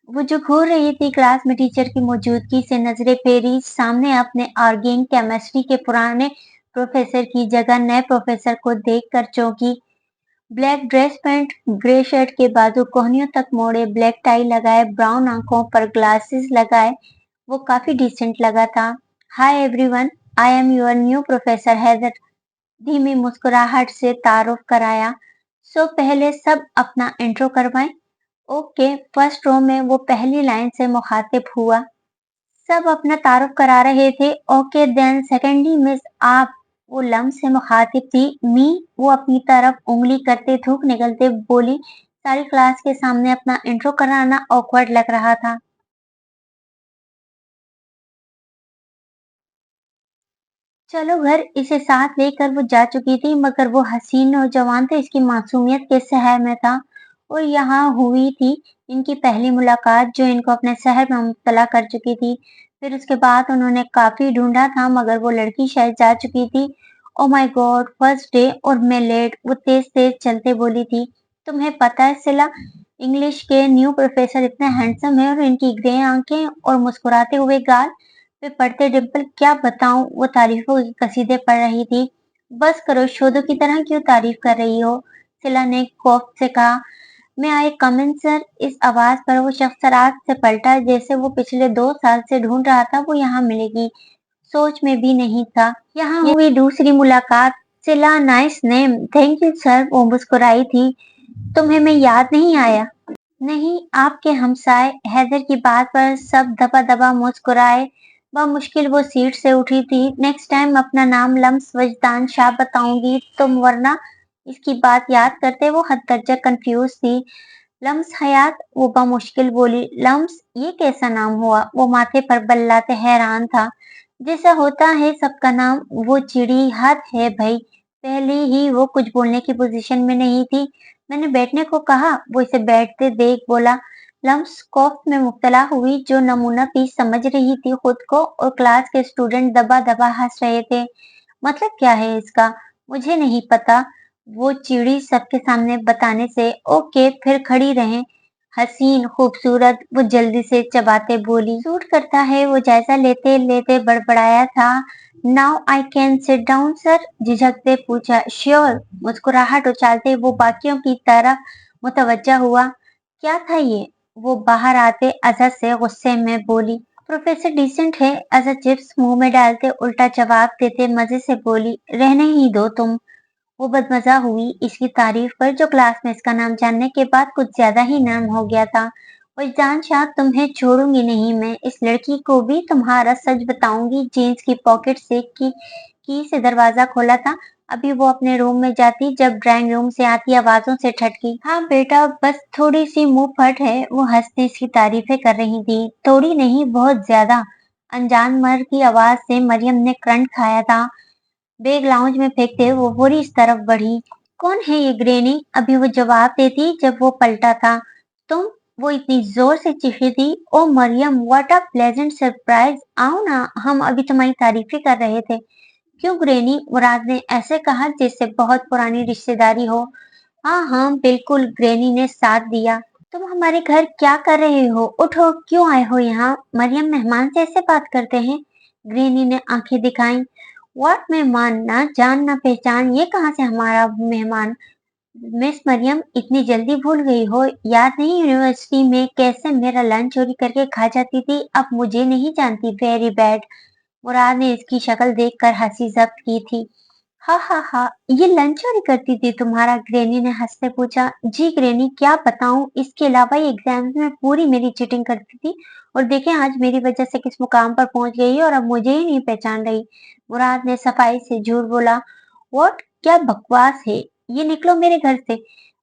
वो जो घूर रही थी क्लास में टीचर की मौजूदगी से नजरें फेरी सामने अपने आर्गिंग केमिस्ट्री के पुराने प्रोफेसर की जगह नए प्रोफेसर को देखकर चौंकी। Black dress pant, grey shirt के बाजू कोहनियों तक मोड़े, ब्लैक टाई लगाए, ब्राउन आंखों पर ग्लासेस लगाए, वो काफी डिसेंट लगा था। Hi everyone, I am your new professor Haider, धीमी मुस्कुराहट से तारुफ कराया। सो पहले सब अपना इंट्रो करवाएं। ओके, फर्स्ट रो में वो पहली लाइन से मुखातिब हुआ। सब अपना तारुफ करा रहे थे। ओके देन सेकेंडली मिस आप, वो लम्ब से मुखातिब थी। मी, वो अपनी तरफ उंगली करते थूक निकलते बोली। सारी क्लास के सामने अपना इंट्रो कराना ऑकवर्ड लग रहा था। चलो घर, इसे साथ लेकर वो जा चुकी थी, मगर वो हसीन नौजवान थे इसकी मासूमियत के शहर में था। और यहाँ हुई थी इनकी पहली मुलाकात जो इनको अपने शहर में मुब्तला कर चुकी थी। फिर उसके बाद उन्होंने काफी ढूंढा था मगर वो लड़की शायद जा चुकी थी। Oh my God, first day और मैं लेट, वो तेज तेज चलते बोली थी। तुम्हें पता है सिला, इंग्लिश के न्यू प्रोफेसर इतने हैंडसम है और इनकी ग्रे आंखें और मुस्कुराते हुए गाल पे पड़ते डिंपल, क्या बताऊं, वो तारीफों के कसीदे पढ़ रही थी। बस करो, शोधो की तरह क्यों तारीफ कर रही हो, सिला ने खौफ से कहा। मैं आई कम इन सर, इस आवाज पर वो शख्स रात से पलटा जैसे वो पिछले 2 साल से ढूंढ रहा था वो यहाँ मिलेगी। सोच में भी नहीं था। यहाँ हुई दूसरी मुलाकात। सिला, nice name, thank you sir, वो मुस्कुराई थी। तुम्हें मैं याद नहीं आया? नहीं, आपके हमसाए। हैदर की बात पर सब दबा दबा मुस्कुराए। मुश्किल वो सीट से उठी थी। नेक्स्ट टाइम अपना नाम लम्स वजदान शाह बताऊंगी तुम, वरना, इसकी बात याद करते वो हद दर्जा कंफ्यूज थी। लम्स हयात, वो मुश्किल बोली। लम्स, ये कैसा नाम हुआ? वो माथे पर बल्लाते हैरान था। जैसा होता है सबका नाम, वो चिड़ी, हद है भाई। पहले ही वो कुछ बोलने की पोजीशन में नहीं थी। मैंने बैठने को कहा, वो इसे बैठते देख बोला। लम्स खौफ में मुब्तला हुई, जो नमूना पीस समझ रही थी खुद को, और क्लास के स्टूडेंट दबा दबा हंस रहे थे। मतलब क्या है इसका? मुझे नहीं पता, वो चिड़ी सबके सामने बताने से। ओके, फिर खड़ी रहें। हसीन, खूबसूरत, वो जल्दी से चबाते बोली। सूट करता है, वो जायजा लेते लेते बड़बड़ाया था। Now I can sit down sir, झिझकते पूछा। श्योर, मुस्कुराहट उछालते वो बाकियों की तरफ मुतवज्जा हुआ। क्या था ये? वो बाहर आते अजहर से गुस्से में बोली। प्रोफेसर डिसेंट है, अजहर चिप्स मुंह में डालते उल्टा जवाब देते मजे से बोली। रहने ही दो तुम। वो बदमजा हुई इसकी तारीफ पर, जो क्लास में इसका नाम जानने के बाद कुछ ज्यादा ही नर्म हो गया था। वजदान शाह, तुम्हें छोड़ूंगी नहीं मैं, इस लड़की को भी तुम्हारा सच बताऊंगी। जीन्स की पॉकेट से की से दरवाजा खोला था। अभी वो अपने रूम में जाती जब ड्राइंग रूम से आती आवाजों से ठटकी। हाँ बेटा, बस थोड़ी सी मुंह फट है, वो हंसते इसकी तारीफें कर रही थी। थोड़ी नहीं, बहुत ज्यादा। अनजान मर्द की आवाज से मरियम ने करंट खाया था। बैग लाउंज में फेंकते वो पूरी इस तरफ बढ़ी। कौन है ये ग्रेनी? अभी वो जवाब देती जब वो पलटा था। तुम, वो इतनी जोर से चीखी थी। Oh Maryam, what a pleasant surprise, आओ ना, हम अभी तुम्हारी तारीफें कर रहे थे। क्यों ग्रेनी? मुराद ने ऐसे कहा जैसे बहुत पुरानी रिश्तेदारी हो। हाँ हाँ बिल्कुल, ग्रेनी ने साथ दिया। तुम हमारे घर क्या कर रहे हो? उठो, क्यों आए हो यहाँ? मरियम, मेहमान से ऐसे बात करते हैं? ग्रेनी ने आंखें दिखाई। व्हाट मेहमान? ना जान ना पहचान, ये कहाँ से हमारा मेहमान? मिस मरियम, इतनी जल्दी भूल गई हो? याद नहीं यूनिवर्सिटी में कैसे मेरा लंच चोरी करके खा जाती थी? अब मुझे नहीं जानती? Very bad. मुराद ने इसकी शक्ल देखकर हंसी जब्त की थी। हा हा हा, ये लंच चोरी करती थी तुम्हारा? ग्रैनी ने हंसते पूछा। जी ग्रैनी, क्या बताऊं, इसके अलावा ये एग्जाम्स में पूरी मेरी चीटिंग करती थी, और देखें आज मेरी वजह से किस मुकाम पर पहुंच गई है और अब मुझे ही नहीं पहचान रही। मुराद ने सफाई से झूठ बोला। व्हाट, क्या बकवास है, ये निकलो मेरे घर से।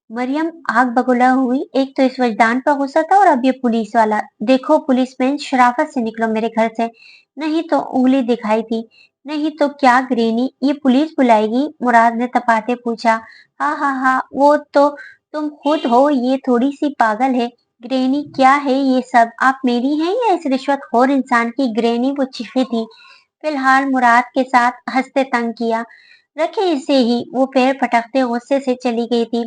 मरियम आग बगुला हुई। एक तो इस वजदान पर गुस्सा था और अब ये पुलिस वाला। देखो पुलिसमैन, शराफत से निकलो मेरे घर से, नहीं तो उंगली दिखाई थी। नहीं तो क्या ग्रेनी, ये पुलिस बुलाएगी? मुराद ने तपाते पूछा। हाँ हाँ हाँ, वो तो तुम खुद हो, ये थोड़ी सी पागल है। ग्रेनी, क्या है ये सब? आप मेरी हैं या इस रिश्वतखोर इंसान की? ग्रेनी, वो चीखी थी। फिलहाल मुराद के साथ हंसते तंग किया। रखे इसे ही, वो पैर पटकते गुस्से से चली गई थी।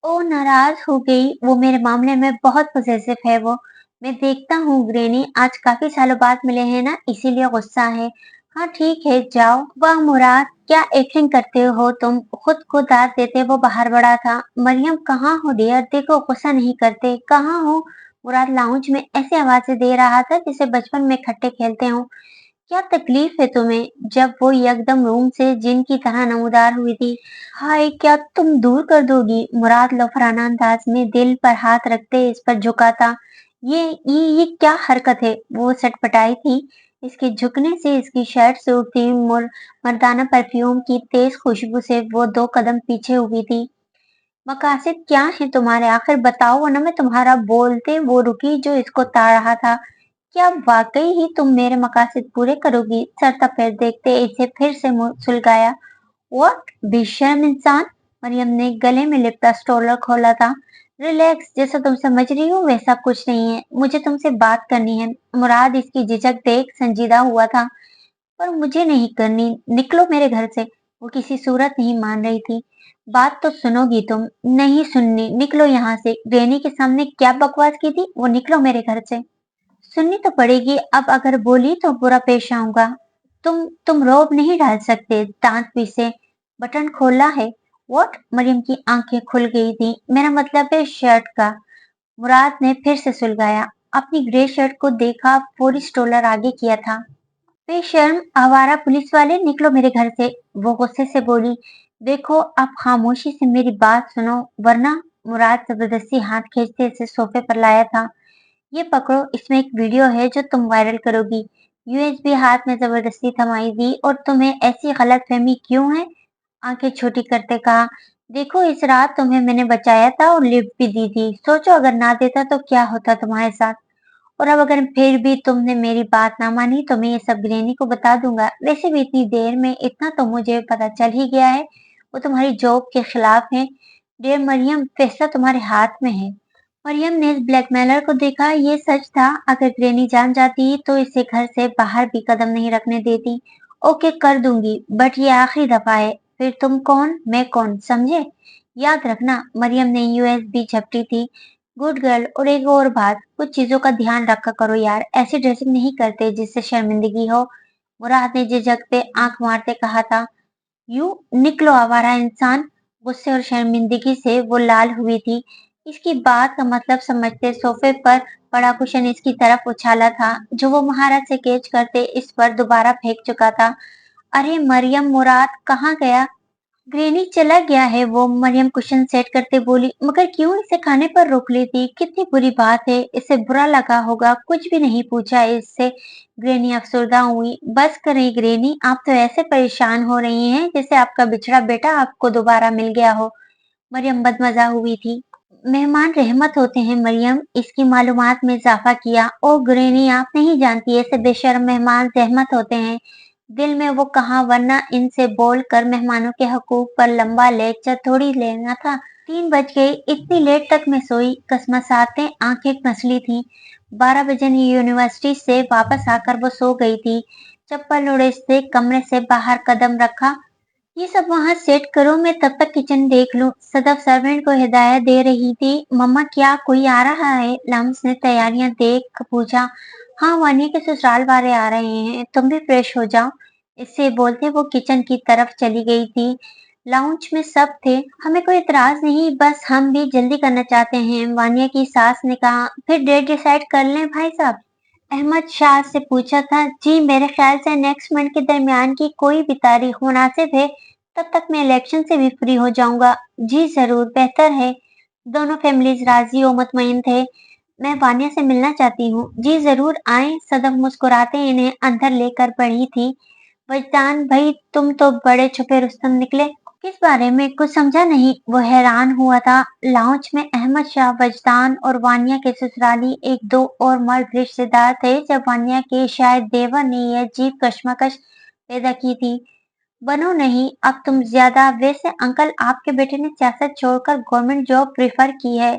ओ नाराज हो गई, वो मेरे मामले में बहुत पॉसेसिव है वो। मैं देखता हूँ ग्रैनी आज काफी सालों बाद मिले हैं ना, इसीलिए गुस्सा है। हाँ ठीक है, जाओ। वाह मुराद, क्या एक्टिंग करते हो तुम, खुद को दाद देते वो बाहर बड़ा था। मरियम कहाँ हो डियर, देखो गुस्सा नहीं करते, कहाँ हो। मुराद लाउंज में ऐसी आवाजें दे रहा था जैसे बचपन में खट्टे खेलते हो। क्या तकलीफ है तुम्हें। जब वो एकदम रूम से जिन की तरह नमूदार हुई थी। हाय, क्या तुम दूर कर दोगी। मुराद लफराना अंदाज में दिल पर हाथ रखते इस पर झुका था। ये क्या हरकत है। वो सटपटाई थी। इसके झुकने से इसकी शर्ट से उठती मर्दाना परफ्यूम की तेज खुशबू से वो 2 कदम पीछे हुई थी। मकासद क्या है तुम्हारे, आखिर बताओ, वरना मैं तुम्हारा। बोलते वो रुकी जो इसको ताड़ रहा था। क्या वाकई ही तुम मेरे मकासद पूरे करोगी। सर तपेर देखते इसे फिर से मुंह सुलगाया। व्हाट, बेशर्म इंसान। मरियम ने गले में लिपटा स्टोलर खोला था। रिलैक्स, जैसा तुम समझ रही हो वैसा कुछ नहीं है, मुझे तुमसे बात करनी है। मुराद इसकी झिझक देख संजीदा हुआ था। पर मुझे नहीं करनी, निकलो मेरे घर से। वो किसी सूरत नहीं मान रही थी। बात तो सुनोगी तुम। नहीं सुननी, निकलो यहाँ से। ग्रैनी के सामने क्या बकवास की थी, वो निकलो मेरे घर से। सुननी तो पड़ेगी, अब अगर बोली तो बुरा पेश आऊंगा। तुम रोब नहीं डाल सकते, दांत पीसे। बटन खोला है। व्हाट, मरियम की आंखें खुल गई थी। मेरा मतलब है शर्ट का। मुराद ने फिर से सुलगाया। अपनी ग्रे शर्ट को देखा, फौरी स्टोलर आगे किया था। बेशर्म आवारा पुलिस वाले, निकलो मेरे घर से। वो गुस्से से बोली। देखो, आप खामोशी से मेरी बात सुनो, वरना। मुराद जबरदस्ती हाथ खींचते इसे सोफे पर लाया था। ये पकड़ो, इसमें एक वीडियो है जो तुम वायरल करोगी। यूएसबी हाथ में जबरदस्ती थमाई दी। और तुम्हें ऐसी गलतफहमी क्यों है। आंखें छोटी करते कहा। देखो, इस रात तुम्हें मैंने बचाया था और लिफ्ट भी दी थी। सोचो अगर ना देता तो क्या होता तुम्हारे साथ। और अब अगर फिर भी तुमने मेरी बात ना मानी तो मैं ये सब ग्रैनी को बता दूंगा। वैसे भी इतनी देर में इतना तो मुझे पता चल ही गया है। वो तुम्हारी जॉब के खिलाफ है। डियर मरियम, फैसला तुम्हारे हाथ में है। मरियम ने इस ब्लैकमेलर को देखा। ये सच था, अगर ग्रैनी जान जाती तो इसे घर से बाहर भी कदम नहीं रखने देती। ओके, कर दूंगी, बट ये आखिरी दफा है। फिर तुम कौन, मैं कौन, समझे। याद रखना। मरियम ने यूएसबी झपटी थी। Good girl. और एक और बात, कुछ चीजों का ध्यान रखा करो यार, ऐसी ड्रेसिंग नहीं करते जिससे शर्मिंदगी हो। मुराद ने झिझकते आंख मारते कहा था। यू, निकलो आवारा इंसान। गुस्से और शर्मिंदगी से वो लाल हुई थी। इसकी बात का मतलब समझते सोफे पर पड़ा कुशन इसकी तरफ उछाला था, जो वो महारत से कैच करते इस पर दोबारा फेंक चुका था। अरे मरियम, मुराद कहाँ गया। ग्रैनी चला गया है वो। मरियम कुशन सेट करते बोली। मगर क्यों इसे खाने पर रोक ली थी, कितनी बुरी बात है, इसे बुरा लगा होगा, कुछ भी नहीं पूछा इससे। ग्रैनी अफसरदा हुई। बस करें ग्रैनी, आप तो ऐसे परेशान हो रही हैं जैसे आपका बिछड़ा बेटा आपको दोबारा मिल गया हो। मरियम बदमजा हुई थी। मेहमान रहमत होते हैं मरियम, इसकी मालूमात में इजाफा किया। ओ ग्रैनी, आप नहीं जानती, ऐसे बेशर्म मेहमान रहमत होते हैं। दिल में वो कहा, वरना इनसे बोल कर मेहमानों के हकूक पर लंबा लेक्चर थोड़ी लेना था। 3 बज गए, इतनी लेट तक मैं सोई। कसमसाते आंखें मसली थी। 12 बजे यूनिवर्सिटी से वापस आकर वो सो गई थी। चप्पल उड़ेसते कमरे से बाहर कदम रखा। ये सब वहां सेट करो, मैं तब तक किचन देख लूं। सदफ सर्वेंट को हिदायत दे रही थी। मम्मा, क्या कोई आ रहा है। लम्स ने तैयारियां देख पूछा। हाँ, वानिया के ससुराल वाले आ रहे हैं, तुम भी फ्रेश हो जाओ। इससे बोलते वो किचन की तरफ चली गई थी। लाउंज में सब थे। हमें कोई इतराज नहीं, बस हम भी जल्दी करना चाहते हैं, वानिया की सास ने कहा। फिर डेट डिसाइड कर लें भाई साहब। अहमद शाह से पूछा था। जी, मेरे ख्याल से नेक्स्ट मंथ के दरमियान की कोई भी तारीख मुनासिब है। तब तक मैं इलेक्शन से भी फ्री हो जाऊंगा। जी जरूर, बेहतर है। दोनों फैमिलीज राजी और मुतमईन थे। मैं वानिया से मिलना चाहती हूँ। जी जरूर आए। सदफ मुस्कुराते इन्हें अंदर लेकर बढ़ी थी। वजदान भाई, तुम तो बड़े छुपे रुस्तम निकले। किस बारे में, कुछ समझा नहीं। वो हैरान हुआ था। लाउंज में अहमद शाह, वजदान और वानिया के ससुराली, एक दो और मर्द रिश्तेदार थे। जब वानिया के शायद देवर ने यह अजीब कश्मकश पैदा की थी। बनो नहीं, अब तुम ज्यादा। वैसे अंकल, आपके बेटे ने सियासत छोड़कर गवर्नमेंट जॉब प्रेफर की है,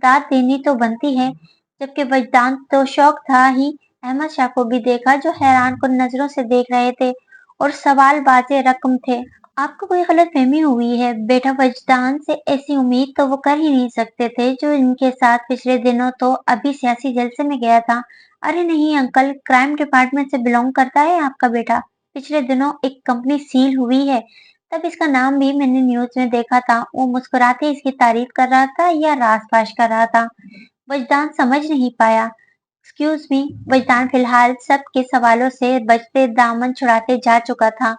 दाद देनी तो बनती है। जबकि वजदान तो शौक था ही। अहमद शाह को भी देखा, जो हैरान कुन नजरों से देख रहे थे और सवाल बाजे रकम थे। आपको कोई गलतफहमी हुई है। बेटा वजदान से ऐसी उम्मीद तो वो कर ही नहीं सकते थे जो इनके साथ पिछले दिनों तो अभी सियासी जलसे में गया था। अरे नहीं अंकल, क्राइम डिपार्टमेंट से बिलोंग करता है आपका बेटा। पिछले दिनों एक कंपनी सील हुई है, तब इसका नाम भी मैंने न्यूज में देखा था। वो मुस्कुराते इसकी तारीफ कर रहा था या रास-पाश कर रहा था, वजदान समझ नहीं पाया। एक्सक्यूज मी, वजदान फिलहाल सबके सवालों से बचते दामन छुड़ाते जा चुका था।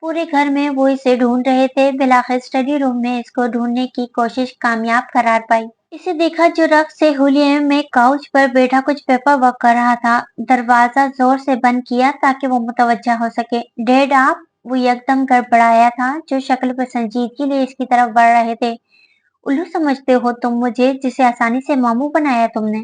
पूरे घर में वो इसे ढूंढ रहे थे, बिलाखिर स्टडी रूम में इसको ढूंढने की कोशिश कामयाब करार पाई। इसे देखा जो रफ से हुलिये में काउच पर बैठा कुछ पेपर वर्क कर रहा था। दरवाजा जोर से बंद किया ताकि वो मुतवज्जा हो सके। डैड आप? वो एकदम गड़बड़ाया था, जो शक्ल पर संजीदगी लिए इसकी तरफ बढ़ रहे थे। उल्लू समझते हो तुम मुझे, जिसे आसानी से मामू बनाया तुमने?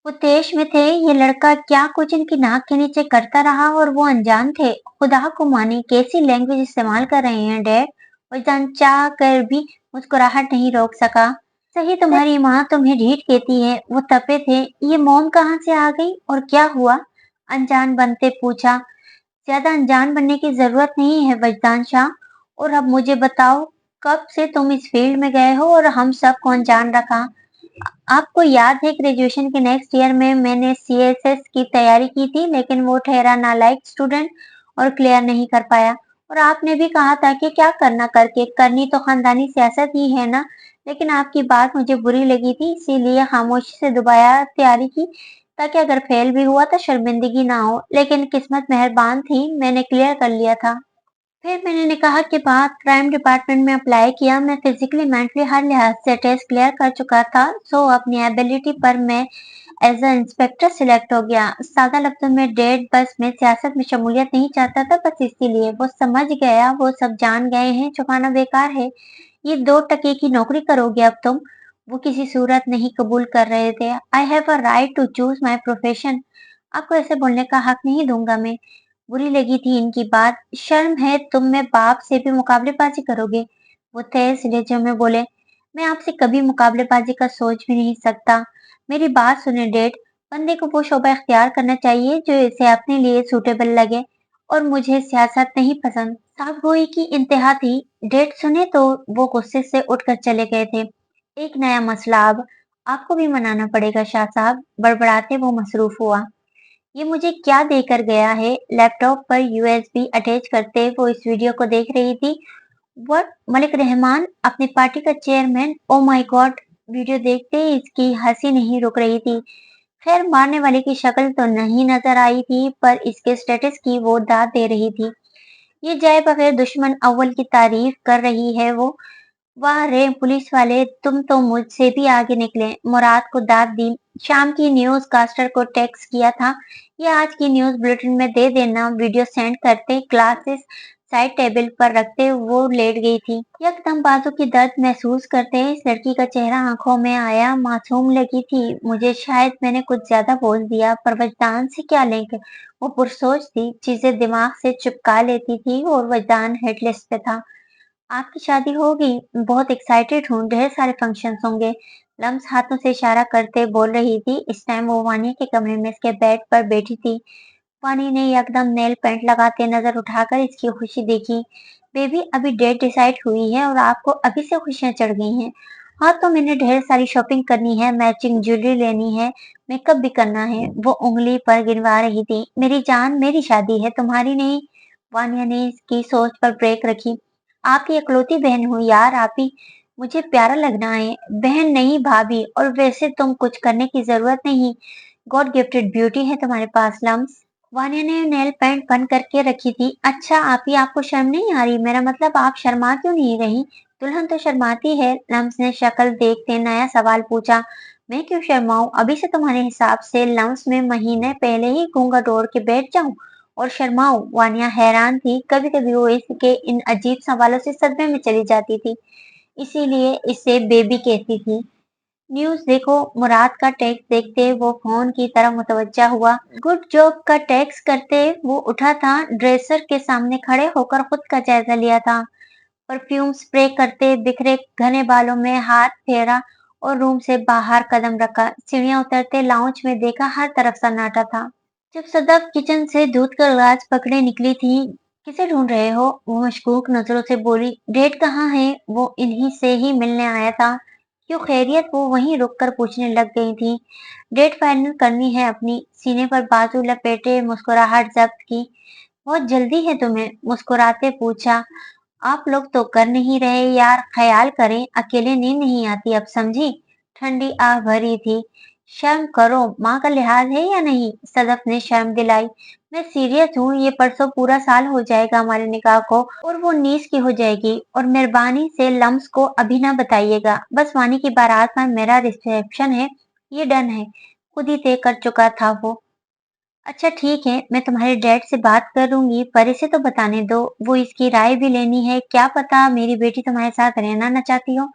वो देश में थे, ये लड़का क्या कुछ इनकी नाक के नीचे करता रहा और वो अनजान थे। खुदा को माने कैसी लैंग्वेज इस्तेमाल कर रहे हैं डैड। वजदान चाह कर भी मुस्कुराहट नहीं रोक सका। सही, तुम्हारी माँ तुम्हें ढीठ कहती है, वो तपे थे। ये मॉम कहाँ से आ गई और क्या हुआ? अनजान बनते पूछा। ज्यादा अनजान बनने की जरूरत नहीं है वजदान शाह। और अब मुझे बताओ, कब से तुम इस फील्ड में गए हो और हम सब को अनजान रखा? आपको याद है ग्रेजुएशन के नेक्स्ट ईयर में मैंने सीएसएस की तैयारी की थी, लेकिन वो ठहरा नालायक स्टूडेंट और क्लियर नहीं कर पाया। और आपने भी कहा था कि क्या करना करके, करनी तो खानदानी सियासत ही है ना। लेकिन आपकी बात मुझे बुरी लगी थी, इसीलिए खामोशी से दोबारा तैयारी की, ताकि अगर फेल भी हुआ तो शर्मिंदगी ना हो। लेकिन किस्मत मेहरबान थी, मैंने क्लियर कर लिया था। फिर मैंने निकाह के बाद क्राइम डिपार्टमेंट में अप्लाई किया। मैं फिजिकली मेंटली हर लिहाज से टेस्ट क्लियर कर चुका था, सो अपनी एबिलिटी पर मैं एज अ इंस्पेक्टर सिलेक्ट हो गया। सादा लफ्जों में डेढ़, बस मैं सियासत में शमूलियत नहीं चाहता था, बस इसीलिए। वो समझ गया, वो सब जान गए हैं, छुपाना बेकार है। ये 2 टके की नौकरी करोगे अब तुम? वो किसी सूरत नहीं कबूल कर रहे थे। I have a right to choose my profession. आपको ऐसे बोलने का हक नहीं दूंगा मैं। बुरी लगी थी इनकी बात। शर्म है तुम में बाप से भी मुकाबलेबाजी करोगे? वो तेज लहजे में बोले। मैं आपसे कभी मुकाबलेबाजी का सोच भी नहीं सकता। मेरी बात सुने डैड, बंदे को वो शोबा इख्तियार करना चाहिए जो इसे अपने लिए सूटेबल लगे, और मुझे सियासत नहीं पसंद। साफ गोई की इंतहा थी। डैड सुने तो वो गुस्से से उठकर चले गए थे। एक नया मसला अब। आपको भी मनाना पड़ेगा शाह साहब, बड़बड़ाते वो मसरूफ हुआ। ये मुझे क्या देकर गया है? लैपटॉप पर यूएसबी अटैच करते वो इस वीडियो को देख रही थी। व्हाट? मलिक रहमान, अपनी पार्टी का chairman? Oh my God! Video देखते ही इसकी हंसी नहीं रुक रही थी। खैर, मारने वाले की शक्ल तो नहीं नजर आई थी, पर इसके स्टेटस की वो दाद दे रही थी। ये जाए बगैर दुश्मन अव्वल की तारीफ कर रही है वो। वाह रे पुलिस वाले, तुम तो मुझसे भी आगे निकले। मुराद को दाद दी। शाम की न्यूज कास्टर को टेक्स्ट किया था, ये आज की न्यूज बुलेटिन में दे देना। वीडियो सेंड करते ग्लासेस साइड टेबल पर रखते वो लेट गई थी। यकदम बाजू की दर्द महसूस करते इस लड़की का चेहरा आंखों में आया। मासूम लगी थी मुझे, शायद मैंने कुछ ज्यादा बोल दिया, पर वजदान से क्या लिंक? वो पुरसोच थी, चीजें दिमाग से चिपका लेती थी और वजदान हेडलिस्ट पे था। आपकी शादी हो गई? बहुत एक्साइटेड हूँ, ढेर सारे फंक्शंस होंगे। लम्स हाथों से इशारा करते बोल रही थी। इस टाइम वो वानी के कमरे में इसके बेड पर बैठी थी। वानी ने एकदम नेल पेंट लगाते नजर उठाकर इसकी खुशी देखी। बेबी अभी डेट डिसाइड हुई है और आपको अभी से खुशियां चढ़ गई हैं? हाँ, तो मैंने ढेर सारी शॉपिंग करनी है, मैचिंग ज्वेलरी लेनी है, मेकअप भी करना है। वो उंगली पर गिनवा रही थी। मेरी जान, मेरी शादी है, तुम्हारी नहीं। वानिया ने इसकी सोच पर ब्रेक रखी। आपकी इकलौती बहन हूँ यार, आप ही मुझे प्यारा लगना है। बहन नहीं भाभी, और वैसे तुम कुछ करने की जरूरत नहीं। गॉड गिफ्टेड ब्यूटी है तुम्हारे पास लम्स। वानिया ने नेल पेंट बंद करके रखी थी। अच्छा आप ही, आपको शर्म नहीं आ रही? मेरा मतलब आप शर्मा क्यों नहीं रही? दुल्हन तो शर्माती है। लम्स ने शक्ल देखते नया सवाल पूछा। मैं क्यों शर्माऊं? अभी से तुम्हारे हिसाब से लम्स में महीने पहले ही घूंघट ओढ़ के बैठ जाऊं और शर्माऊं? वानिया हैरान थी। कभी कभी वो इसके इन अजीब सवालों से सदमे में चली जाती थी, इसीलिए इसे बेबी कहती थी। न्यूज देखो। मुराद का टेक्स्ट देखते वो फोन की तरफ मुतवज्जा हुआ। गुड जॉब का टेक्स्ट करते वो उठा था। ड्रेसर के सामने खड़े होकर खुद का जायजा लिया था। परफ्यूम स्प्रे करते बिखरे घने बालों में हाथ फेरा और रूम से बाहर कदम रखा। सीढ़ियां उतरते लाउंज में देखा, हर तरफ सन्नाटा था। जब सदफ किचन से दूध का गिलास पकड़े निकली थी, किसे ढूंढ रहे हो? वो मशकूक नजरों से बोली। डेड कहाँ है? वो इन्हीं से ही मिलने आया था। क्यों खैरियत? वो वहीं रुककर पूछने लग गई थी। डेट फाइनल करनी है अपनी। सीने पर बाजू लपेटे मुस्कुराहट जब्त की। बहुत जल्दी है तुम्हें? मुस्कुराते पूछा। आप लोग तो कर नहीं रहे यार, ख्याल करें, अकेले नींद नहीं आती अब, समझी? ठंडी आह भरी थी। शर्म करो, माँ का लिहाज है या नहीं? सदफ ने शर्म दिलाई। मैं सीरियस हूँ, ये परसों पूरा साल हो जाएगा हमारे निकाह को, और वो 19 की हो जाएगी। और मेहरबानी से लम्स को अभी ना बताइएगा। बस वानी की बारात में मेरा रिसेप्शन है, ये डन है। खुद ही तय कर चुका था वो। अच्छा ठीक है, मैं तुम्हारे डैड से बात करूंगी, पर इसे तो बताने दो। वो इसकी राय भी लेनी है, क्या पता मेरी बेटी तुम्हारे साथ रहना न चाहती हो।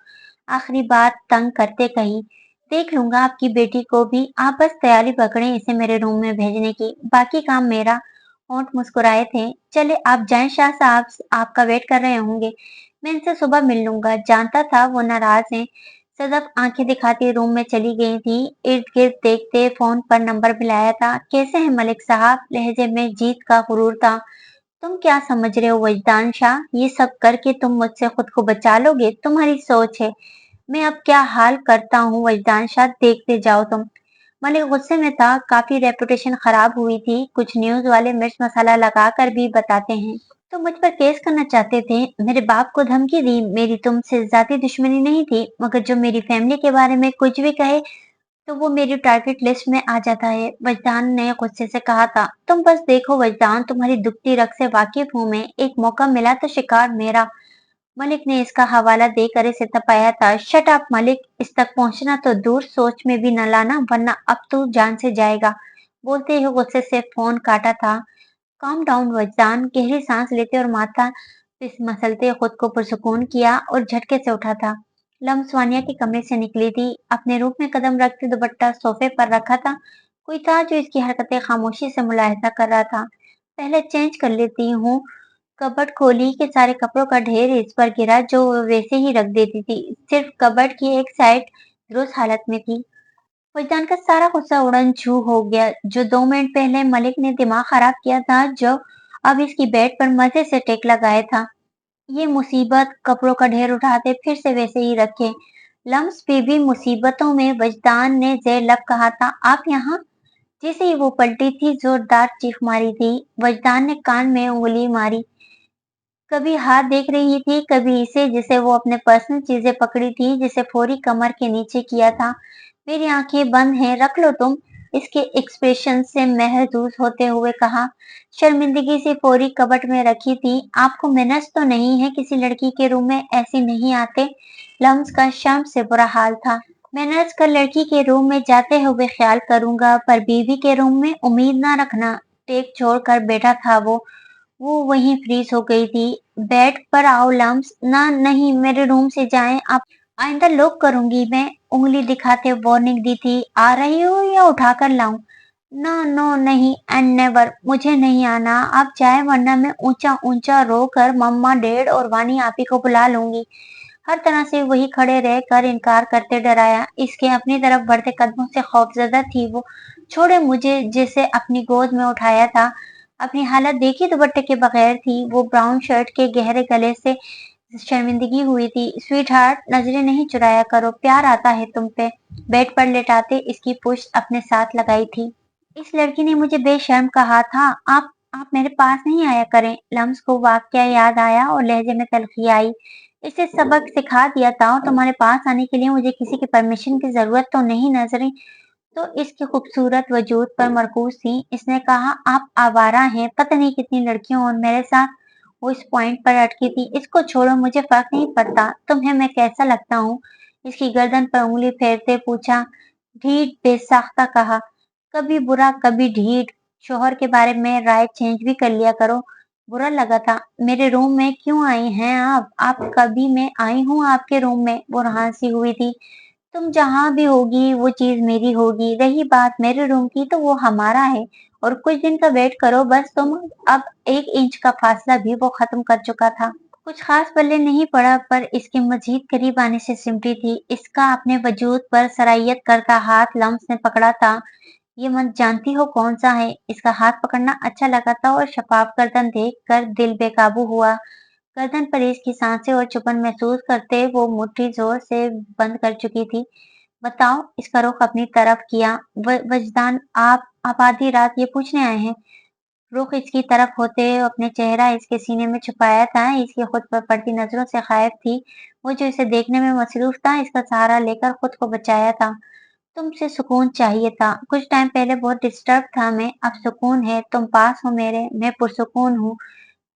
आखिरी बात तंग करते कही। देख लूंगा आपकी बेटी को भी, आप बस तैयारी पकड़ें इसे मेरे रूम में भेजने की, बाकी काम मेरा। होंठ मुस्कुराए थे। चले आप जाएं, शाह साहब आपका वेट कर रहे होंगे। मैं इनसे सुबह मिल लूंगा, जानता था वो नाराज हैं। सदफ आंखें दिखाती रूम में चली गई थी। इर्द गिर्द देखते फोन पर नंबर मिलाया था। कैसे हैं मलिक साहब? लहजे में जीत का गुरूर था। तुम क्या समझ रहे हो वजदान शाह? ये सब करके तुम मुझसे खुद को बचा लोगे? तुम्हारी सोच है। मैं अब क्या हाल करता हूँ वजदान शाह, देखते जाओ तुम। मलिक गुस्से में था। काफी रेपुटेशन खराब हुई थी। कुछ न्यूज वाले मिर्च मसाला लगा कर भी बताते हैं। तो मुझ पर केस करना चाहते थे। मेरे बाप को धमकी दी। मेरी तुमसे जाती दुश्मनी नहीं थी, मगर जो मेरी फैमिली के बारे में कुछ भी कहे तो वो मेरी टारगेट लिस्ट में आ जाता है। वजदान ने गुस्से से कहा था। तुम बस देखो वजदान, तुम्हारी दुखती रग से वाकिफ हूँ मैं। एक मौका मिला तो शिकार मेरा। मलिक ने इसका हवाला देकर इसे तपाया था। शट अप मलिक, इस तक पहुंचना तो दूर, सोच में भी न लाना, वरना अब तू जान से जाएगा। बोलते ही गुस्से से फोन काटा था। Calm down वजदान। गहरी सांस लेते और माथा मसलते खुद को पुरसुकून किया और झटके से उठा था। लम्स वानिया के कमरे से निकली थी। अपने रूप में कदम रखते दुपट्टा सोफे पर रखा था। कोई था जो इसकी हरकतें खामोशी से मुलाहिजा कर रहा था। पहले चेंज कर लेती हूँ। कबर्ड खोली कि सारे कपड़ों का ढेर इस पर गिरा, जो वो वैसे ही रख देती थी। सिर्फ कबर्ड की एक साइड दुरुस्त हालत में थी। वजदान का सारा गुस्सा उड़न छू हो गया। जो 2 मिनट पहले मलिक ने दिमाग खराब किया था, जो अब इसकी बेड पर मजे से टेक लगाया था, ये मुसीबत। कपड़ों का ढेर उठाते फिर से वैसे ही रखे। लम्स पे भी मुसीबतों में। वजदान ने जेर लब कहा था, आप यहाँ? जैसे ही वो पलटी थी, जोरदार चीख मारी थी। वजदान ने कान में उंगली मारी। कभी हाथ देख रही थी, कभी इसे जिसे वो अपने पर्सनल चीजें पकड़ी थी, जिसे फौरी कमर के नीचे किया था। मेरी आंखें बंद हैं, रख लो तुम। इसके एक्सप्रेशन से महसूस होते हुए कहा। शर्मिंदगी से फौरी कबट में रखी थी। आपको मैनर्स तो नहीं है? किसी लड़की के रूम में ऐसी नहीं आते। लम्स का शर्म से बुरा हाल था। मैनर्स का लड़की के रूम में जाते हुए ख्याल करूंगा, पर बीवी के रूम में उम्मीद ना रखना। टेक छोड़कर बैठा था वो वहीं फ्रीज हो गई थी। बेड पर आओ लम्स। ना नहीं, मेरे रूम से जाएं आप। आइंदा लॉक करूंगी मैं। उंगली दिखाते वार्निंग दी थी। आ रही हो या उठाकर लाऊं? नो नो, नहीं एंड नेवर, मुझे नहीं आना। आप जाए, वरना मैं ऊंचा ऊंचा रो कर मम्मा डैड और वानी आपी को बुला लूंगी। हर तरह से वही खड़े रह कर इनकार करते डराया। इसके अपनी तरफ बढ़ते कदमों से खौफजदा थी वो। छोड़े मुझे, जिसे अपनी गोद में उठाया था। अपनी हालत देखी दुपट्टे के बगैर थी। वो ब्राउन शर्ट के गहरे गले से शर्मिंदगी हुई थी। स्वीट हार्ट, नजरें नहीं चुराया करो, प्यार आता है तुम पे। बेड पर लेटाते इसकी पुश्त अपने साथ लगाई थी। इस लड़की ने मुझे बेशर्म कहा था। आप मेरे पास नहीं आया करें। लम्स को वाकया याद आया और लहजे में तल्खी आई। इसे सबक सिखा दिया था, और तुम्हारे पास आने के लिए मुझे किसी की परमिशन की जरूरत तो नहीं नजरी तो इसके खूबसूरत वजूद पर मरकूज थी। इसने कहा, आप आवारा हैं, पता नहीं कितनी लड़कियों और मेरे साथ। वो इस पॉइंट पर अटकी थी। इसको छोड़ो, मुझे फर्क नहीं पड़ता तुम्हें मैं कैसा लगता हूँ। इसकी गर्दन पर उंगली फेरते पूछा। ढीठ बेसाख्ता कहा। कभी बुरा कभी ढीठ। शोहर के बारे में राय चेंज भी कर लिया करो। बुरा लगा था। मेरे रूम में क्यों आई हैं आप कभी मैं आई हूँ आपके रूम में? वो हंसी हुई थी। तुम जहाँ भी होगी वो चीज मेरी होगी। रही बात मेरे रूम की, तो वो हमारा है। और कुछ दिन का वेट करो बस तुम। अब 1 इंच का फासला भी वो खत्म कर चुका था। कुछ खास पल्ले नहीं पड़ा, पर इसके मजीद करीब आने से सिमटी थी। इसका अपने वजूद पर सरायत करता हाथ लम्स ने पकड़ा था। ये मत जानती हो कौन सा है। इसका हाथ पकड़ना अच्छा लगा था और शफाफ गर्दन देख कर दिल बेकाबू हुआ। गर्दन पर इसकी सांसें और चुभन महसूस करते वो मुट्ठी जोर से बंद कर चुकी थी। बताओ, इसका रुख अपनी तरफ किया। वजदान, आप आधी रात ये पूछने आए हैं? रुख इसकी तरफ होते अपने चेहरा इसके सीने में छुपाया था, इसकी खुद पर पड़ती नजरों से गायब थी। वो जो इसे देखने में मसरूफ था, इसका सहारा लेकर खुद को बचाया था। तुमसे सुकून चाहिए था। कुछ टाइम पहले बहुत डिस्टर्ब था मैं, अब सुकून है। तुम पास हो मेरे, मैं पुरसुकून हूँ।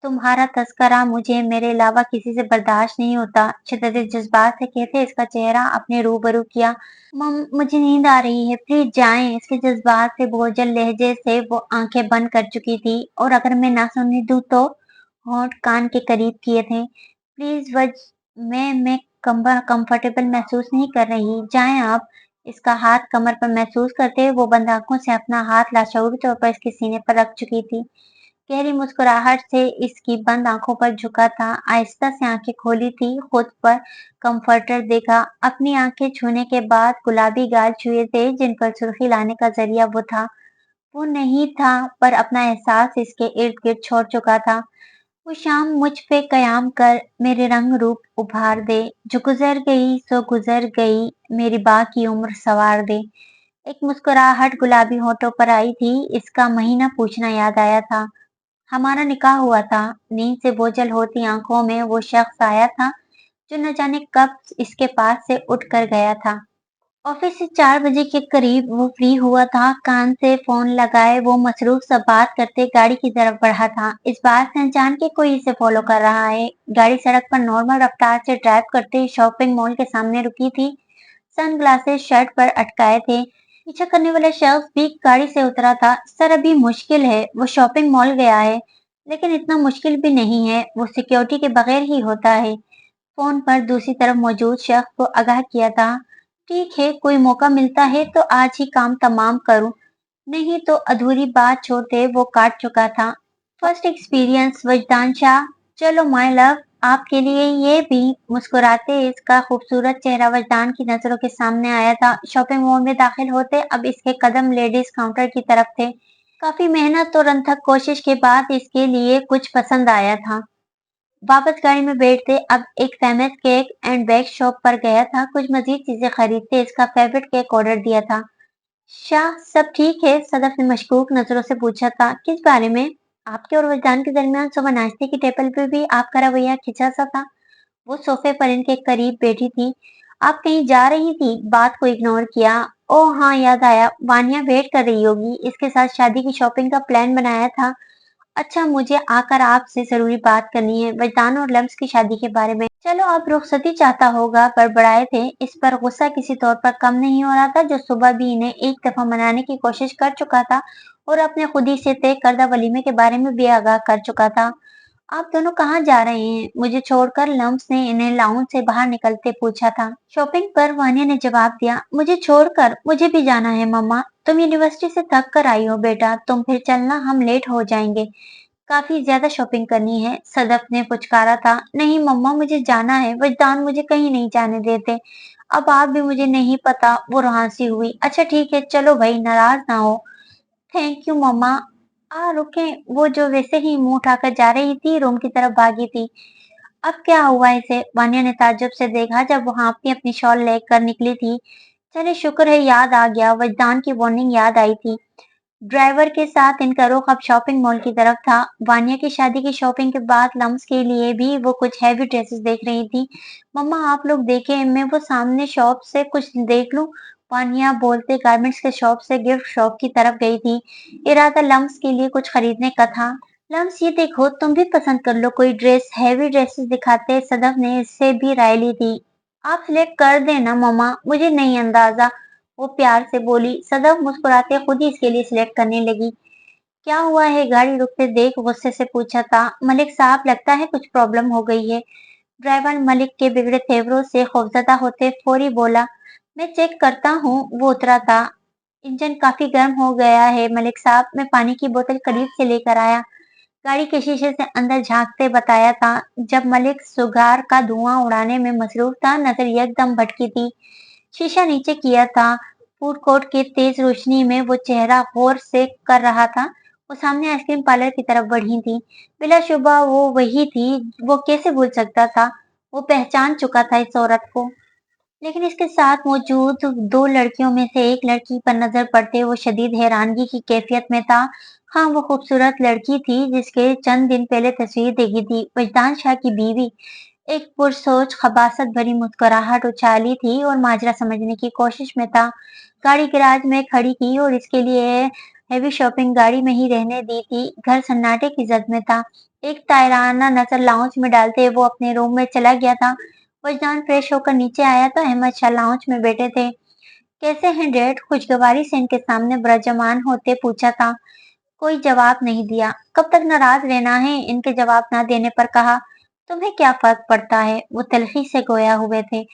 तुम्हारा तज़किरा मुझे मेरे अलावा किसी से बर्दाश्त नहीं होता। शिद्दत जज़्बात से कहते इसका चेहरा अपने रूबरू किया। मुझे नींद आ रही है, प्लीज़ जाएँ। इसके जज़्बात से बोझिल लहजे से वो आँखें बंद कर चुकी थी और अगर मैं ना सुनने दूँ तो? होंठ कान के करीब किए थे। प्लीज़ मैं कंफर्टेबल महसूस नहीं कर रही, जाएँ आप। इसका हाथ कमर पर महसूस करते वो बंद आँखों से अपना हाथ लाशऊरी तौर पर इसके सीने पर रख चुकी थी। गहरी मुस्कुराहट से इसकी बंद आंखों पर झुका था, आहिस्ता से आंखें खोली थी, खुद पर कंफर्टर देखा। अपनी आंखें छूने के बाद गुलाबी गाल छुए थे जिन पर सुर्खी लाने का जरिया वो था। वो नहीं था, पर अपना एहसास इसके इर्द गिर्द छोड़ चुका था। वो शाम मुझ पे कयाम कर मेरे रंग रूप उभार दे, जो गुजर गई सो गुजर गई, मेरी बाकी उम्र सवार दे। एक मुस्कुराहट गुलाबी होठों पर आई थी, इसका महीना पूछना याद आया था। हमारा निकाह हुआ था। नींद से बोझल होती आंखों में वो शख्स आया था जो न जाने कब इसके पास से उठ कर गया था। ऑफिस से 4 बजे के करीब वो फ्री हुआ था। कान से फोन लगाए वो मसरूफ सा बात करते गाड़ी की तरफ बढ़ा था। इस बात से अनजान के कोई इसे फॉलो कर रहा है। गाड़ी सड़क पर नॉर्मल रफ्तार से ड्राइव करते शॉपिंग मॉल के सामने रुकी थी। सन ग्लासेस शर्ट पर अटकाए थे। पीछा करने वाला शख्स भी गाड़ी से उतरा था। सर, अभी मुश्किल है, वो शॉपिंग मॉल गया है। लेकिन इतना मुश्किल भी नहीं है, वो सिक्योरिटी के बगैर ही होता है। फोन पर दूसरी तरफ मौजूद शख्स को आगाह किया था। ठीक है, कोई मौका मिलता है तो आज ही काम तमाम करूं, नहीं तो अधूरी बात छोड़ते वो काट चुका था। First experience Wajdan Shah. चलो माय लव, आपके लिए ये भी। मुस्कुराते इसका खूबसूरत चेहरा वजदान की नजरों के सामने आया था। शॉपिंग मॉल में दाखिल होते अब इसके कदम लेडीज काउंटर की तरफ थे। काफी मेहनत और अनथक कोशिश के बाद इसके लिए कुछ पसंद आया था। वापस गाड़ी में बैठते अब एक famous cake and bake shop पर गया था। कुछ मजीद चीजें खरीदते इसका फेवरेट केक ऑर्डर दिया था। शाह, सब ठीक है? सदफ ने मशकूक नजरों से पूछा था। किस बारे में? आपके और वजदान के दरमियान सुबह नाश्ते की टेबल पे भी आपका रवैया खिंचा सा था। वो सोफे पर इनके करीब बैठी थी। आप कहीं जा रही थी? बात को इग्नोर किया। ओह हाँ, याद आया, वानिया वेट कर रही होगी, इसके साथ शादी की शॉपिंग का प्लान बनाया था। अच्छा, मुझे आकर आपसे जरूरी बात करनी है, वजदान और लम्स की शादी के बारे में। चलो, अब रुखसती चाहता होगा, बड़बड़ाए थे। इस पर गुस्सा किसी तौर पर कम नहीं हो रहा था, जो सुबह भी इन्हें एक दफा मनाने की कोशिश कर चुका था और अपने खुद ही से तय करदा वलीमे के बारे में भी आगाह कर चुका था। आप दोनों कहाँ जा रहे हैं? मुझे छोड़कर। लम्स ने इन्हें लाउंज से बाहर निकलते पूछा था। शॉपिंग पर, वानिया ने जवाब दिया। मुझे छोड़कर? मुझे भी जाना है मम्मा। तुम यूनिवर्सिटी से थक कर आई हो बेटा, तुम फिर चलना, हम लेट हो जाएंगे। काफी ज्यादा शॉपिंग करनी है, सदफ ने पुचकारा था। नहीं मम्मा, मुझे जाना है, वजदान मुझे कहीं नहीं जाने देते। अब आप भी, मुझे नहीं पता, वो रुहासी हुई। अच्छा ठीक है, चलो भाई, नाराज ना हो। थैंक यू मम्मा। रुके। वो जो वैसे ही मुंह उठाकर जा रही थी, रूम की तरफ भागी थी। अब क्या हुआ इसे? वानिया ने ताज्जुब से देखा जब वो हाँफती अपनी शॉल लेकर निकली थी। चले, शुक्र है याद आ गया, वजदान की वार्निंग याद आई थी। ड्राइवर के साथ इनका रुख अब शॉपिंग मॉल की तरफ था। वानिया की शादी की शॉपिंग के बाद लम्स के लिए भी वो कुछ हैवी ड्रेसेस देख रही थी। मम्मा, आप लोग देखें, मैं वो सामने शॉप से कुछ देख लूं। वानिया बोलते गारमेंट्स के शॉप से गिफ्ट शॉप की तरफ गई थी। इरादा लम्स के लिए कुछ खरीदने का था। लम्स, ये देखो, तुम भी पसंद कर लो कोई ड्रेस। हैवी ड्रेसेस दिखाते सदफ ने इससे भी राय ली थी। आप सिलेक्ट कर देना मम्मा, मुझे नहीं अंदाजा, वो प्यार से बोली। सदफ मुस्कुराते खुद ही इसके लिए सिलेक्ट करने लगी। क्या हुआ है? गाड़ी रुकते देख गुस्से से पूछा था। मलिक साहब, लगता है कुछ प्रॉब्लम हो गई है। ड्राइवर मलिक के बिगड़े तेवरों से खौफजदा होते फौरी बोला। मैं चेक करता हूँ। वो उतरा था। इंजन काफी गर्म हो गया है मलिक साहब, मैं पानी की बोतल करीब से लेकर आया। गाड़ी के शीशे से अंदर झांकते बताया था। जब मलिक सुगार का धुआं उड़ाने में मसरूफ था, नजर यकदम भटकी थी। शीशा नीचे किया था। फूड कोर्ट की तेज रोशनी में वो चेहरा गौर से कर रहा था। वो सामने आइसक्रीम पार्लर की तरफ बढ़ी थी। बिला शुबा वो वही थी। वो कैसे भूल सकता था? वो पहचान चुका था इस औरत को। लेकिन इसके साथ मौजूद दो लड़कियों में से एक लड़की पर नजर पड़ते वो शदीद हैरानगी की कैफियत में था। हाँ, वो खूबसूरत लड़की थी जिसके चंद दिन पहले तस्वीर देखी थी, वजदान शाह की बीवी। एक पुरसोच खबासत भरी मुस्कुराहट उछाली थी और माजरा समझने की कोशिश में था। गाड़ी गैराज में खड़ी की और इसके लिए हैवी शॉपिंग गाड़ी में ही रहने दी थी। घर सन्नाटे की जद में था। एक तायराना नजर लाउंज में डालते वो अपने रूम में चला गया था। वजदान फ्रेश होकर नीचे आया तो अहमद शाह लाउंज में बैठे थे। कैसे हैं डैड? खुशगवारी से इनके सामने विराजमान होते पूछा था। कोई जवाब नहीं दिया। कब तक नाराज रहना है? इनके जवाब न देने पर कहा। तुम्हें क्या फर्क पड़ता है? वो तलखी से गोया हुए थे।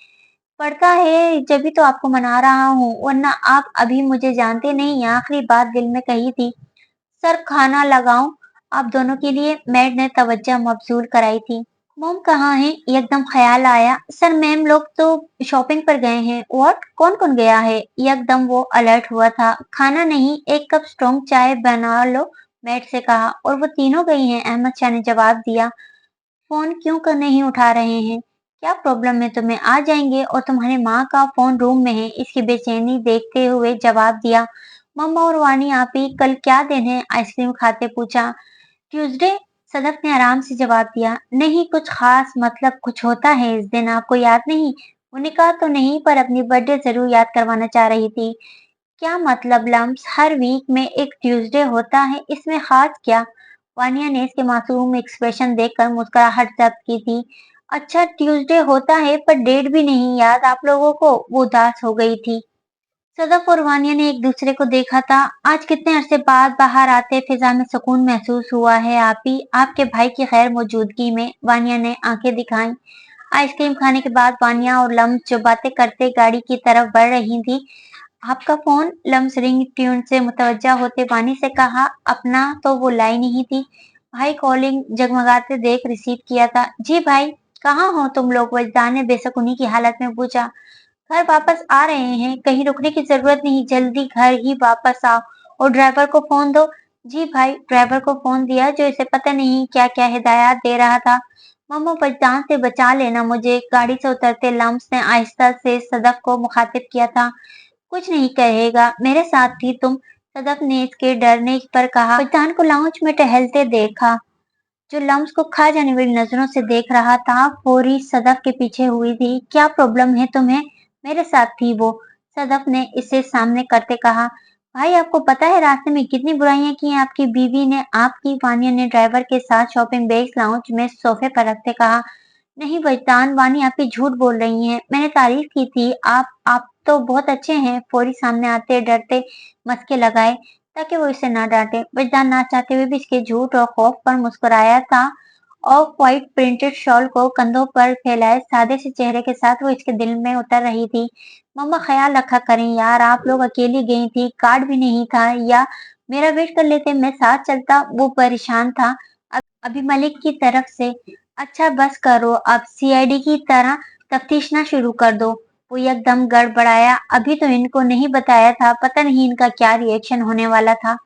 पड़ता है जभी तो आपको मना रहा हूँ, वरना आप अभी मुझे जानते नहीं। आखिरी बात दिल में कही थी। सर, खाना लगाऊं आप दोनों के लिए? मैड ने तवज्जो मबजूल कराई थी। मोम कहाँ है? एकदम ख्याल आया। सर, मैम लोग तो शॉपिंग पर गए हैं। व्हाट? कौन कौन गया है? एकदम वो अलर्ट हुआ था। खाना नहीं, एक कप स्ट्रॉन्ग चाय बना लो, मैड से कहा। और वो तीनों गई हैं, अहमद शाह ने जवाब दिया। फोन क्यों कर नहीं उठा रहे हैं? क्या प्रॉब्लम है तुम्हें? आ जाएंगे। और तुम्हारी माँ का फोन रूम में है, इसकी बेचैनी देखते हुए जवाब दिया। मम्मा और वानी आप ही कल क्या दिन है? आइसक्रीम खाते पूछा। ट्यूसडे, सदफ ने आराम से जवाब दिया। नहीं, कुछ खास मतलब कुछ होता है इस दिन, आपको याद नहीं? उन्हें तो नहीं, पर अपनी बर्थडे जरूर याद करवाना चाह रही थी। क्या मतलब लम्स? हर वीक में एक ट्यूसडे होता है, इसमें खास क्या? वानिया ने इसके मासूम एक्सप्रेशन देखकर मुस्कुराहट जब्त की थी। अच्छा, ट्यूसडे होता है पर डेट भी नहीं याद आप लोगों को? वो उदास हो गई थी। सदफ और वानिया ने एक दूसरे को देखा था। आज कितने अरसे बाद बाहर आते फिजा में सुकून महसूस हुआ है। आप ही आपके भाई की खैर मौजूदगी में, वानिया ने आंखें दिखाई। आइसक्रीम खाने के बाद वानिया और लम्स जो बातें करते गाड़ी की तरफ बढ़ रही थी। आपका फोन? लम्स रिंग ट्यून से मुतवज्जा होते वानी से कहा। अपना तो वो लाई नहीं थी। भाई कॉलिंग जगमगाते देख रिसीव किया था। जी भाई, कहाँ हो तुम लोग? वजदान ने बेसुकुनी की हालत में पूछा। घर वापस आ रहे हैं, कहीं रुकने की जरूरत नहीं, जल्दी घर ही वापस आओ। और ड्राइवर को फोन दो। जी भाई, ड्राइवर को फोन दिया जो इसे पता नहीं क्या क्या हिदायत दे रहा था। मम्मा, बचदान से बचा लेना मुझे। गाड़ी से उतरते लम्स ने आहिस्ता से सदफ को मुखातिब किया था। कुछ नहीं कहेगा, मेरे साथ थी तुम। सदफ ने इसके डरने पर कहा। बचदान को लाउंज में टहलते देखा, जो लम्स को खा जाने वाली नजरों से देख रहा था। फौरी सदफ के पीछे हुई थी। क्या प्रॉब्लम है तुम्हें? मेरे साथ थी वो, सदफ ने इसे सामने करते कहा। भाई, आपको पता है रास्ते में कितनी बुराइयां की हैं आपकी बीवी ने? आपकी? वानिया ने ड्राइवर के साथ शॉपिंग बैग्स लाउंज में सोफे पर रखते कहा। नहीं वजदान, वानी आप ही झूठ बोल रही हैं। मैंने तारीफ की थी। आप तो बहुत अच्छे हैं। फौरी सामने आते डरते मस्के लगाए ताकि वो इसे ना डांटे। वजदान ना चाहते हुए भी इसके झूठ और खौफ पर मुस्कुराया था। ऑफ व्हाइट प्रिंटेड शॉल को कंधों पर फैलाए सादे से चेहरे के साथ वो इसके दिल में उतर रही थी। मम्मा, ख्याल रखा करें यार, आप लोग अकेली गई थी, कार्ड भी नहीं था, या मेरा वेट कर लेते, मैं साथ चलता। वो परेशान था। अभी मलिक की तरफ से। अच्छा बस करो, अब सीआईडी की तरह तफ्तीश ना शुरू कर दो। वो एकदम गड़बड़ाया। अभी तो इनको नहीं बताया था, पता नहीं इनका क्या रिएक्शन होने वाला था।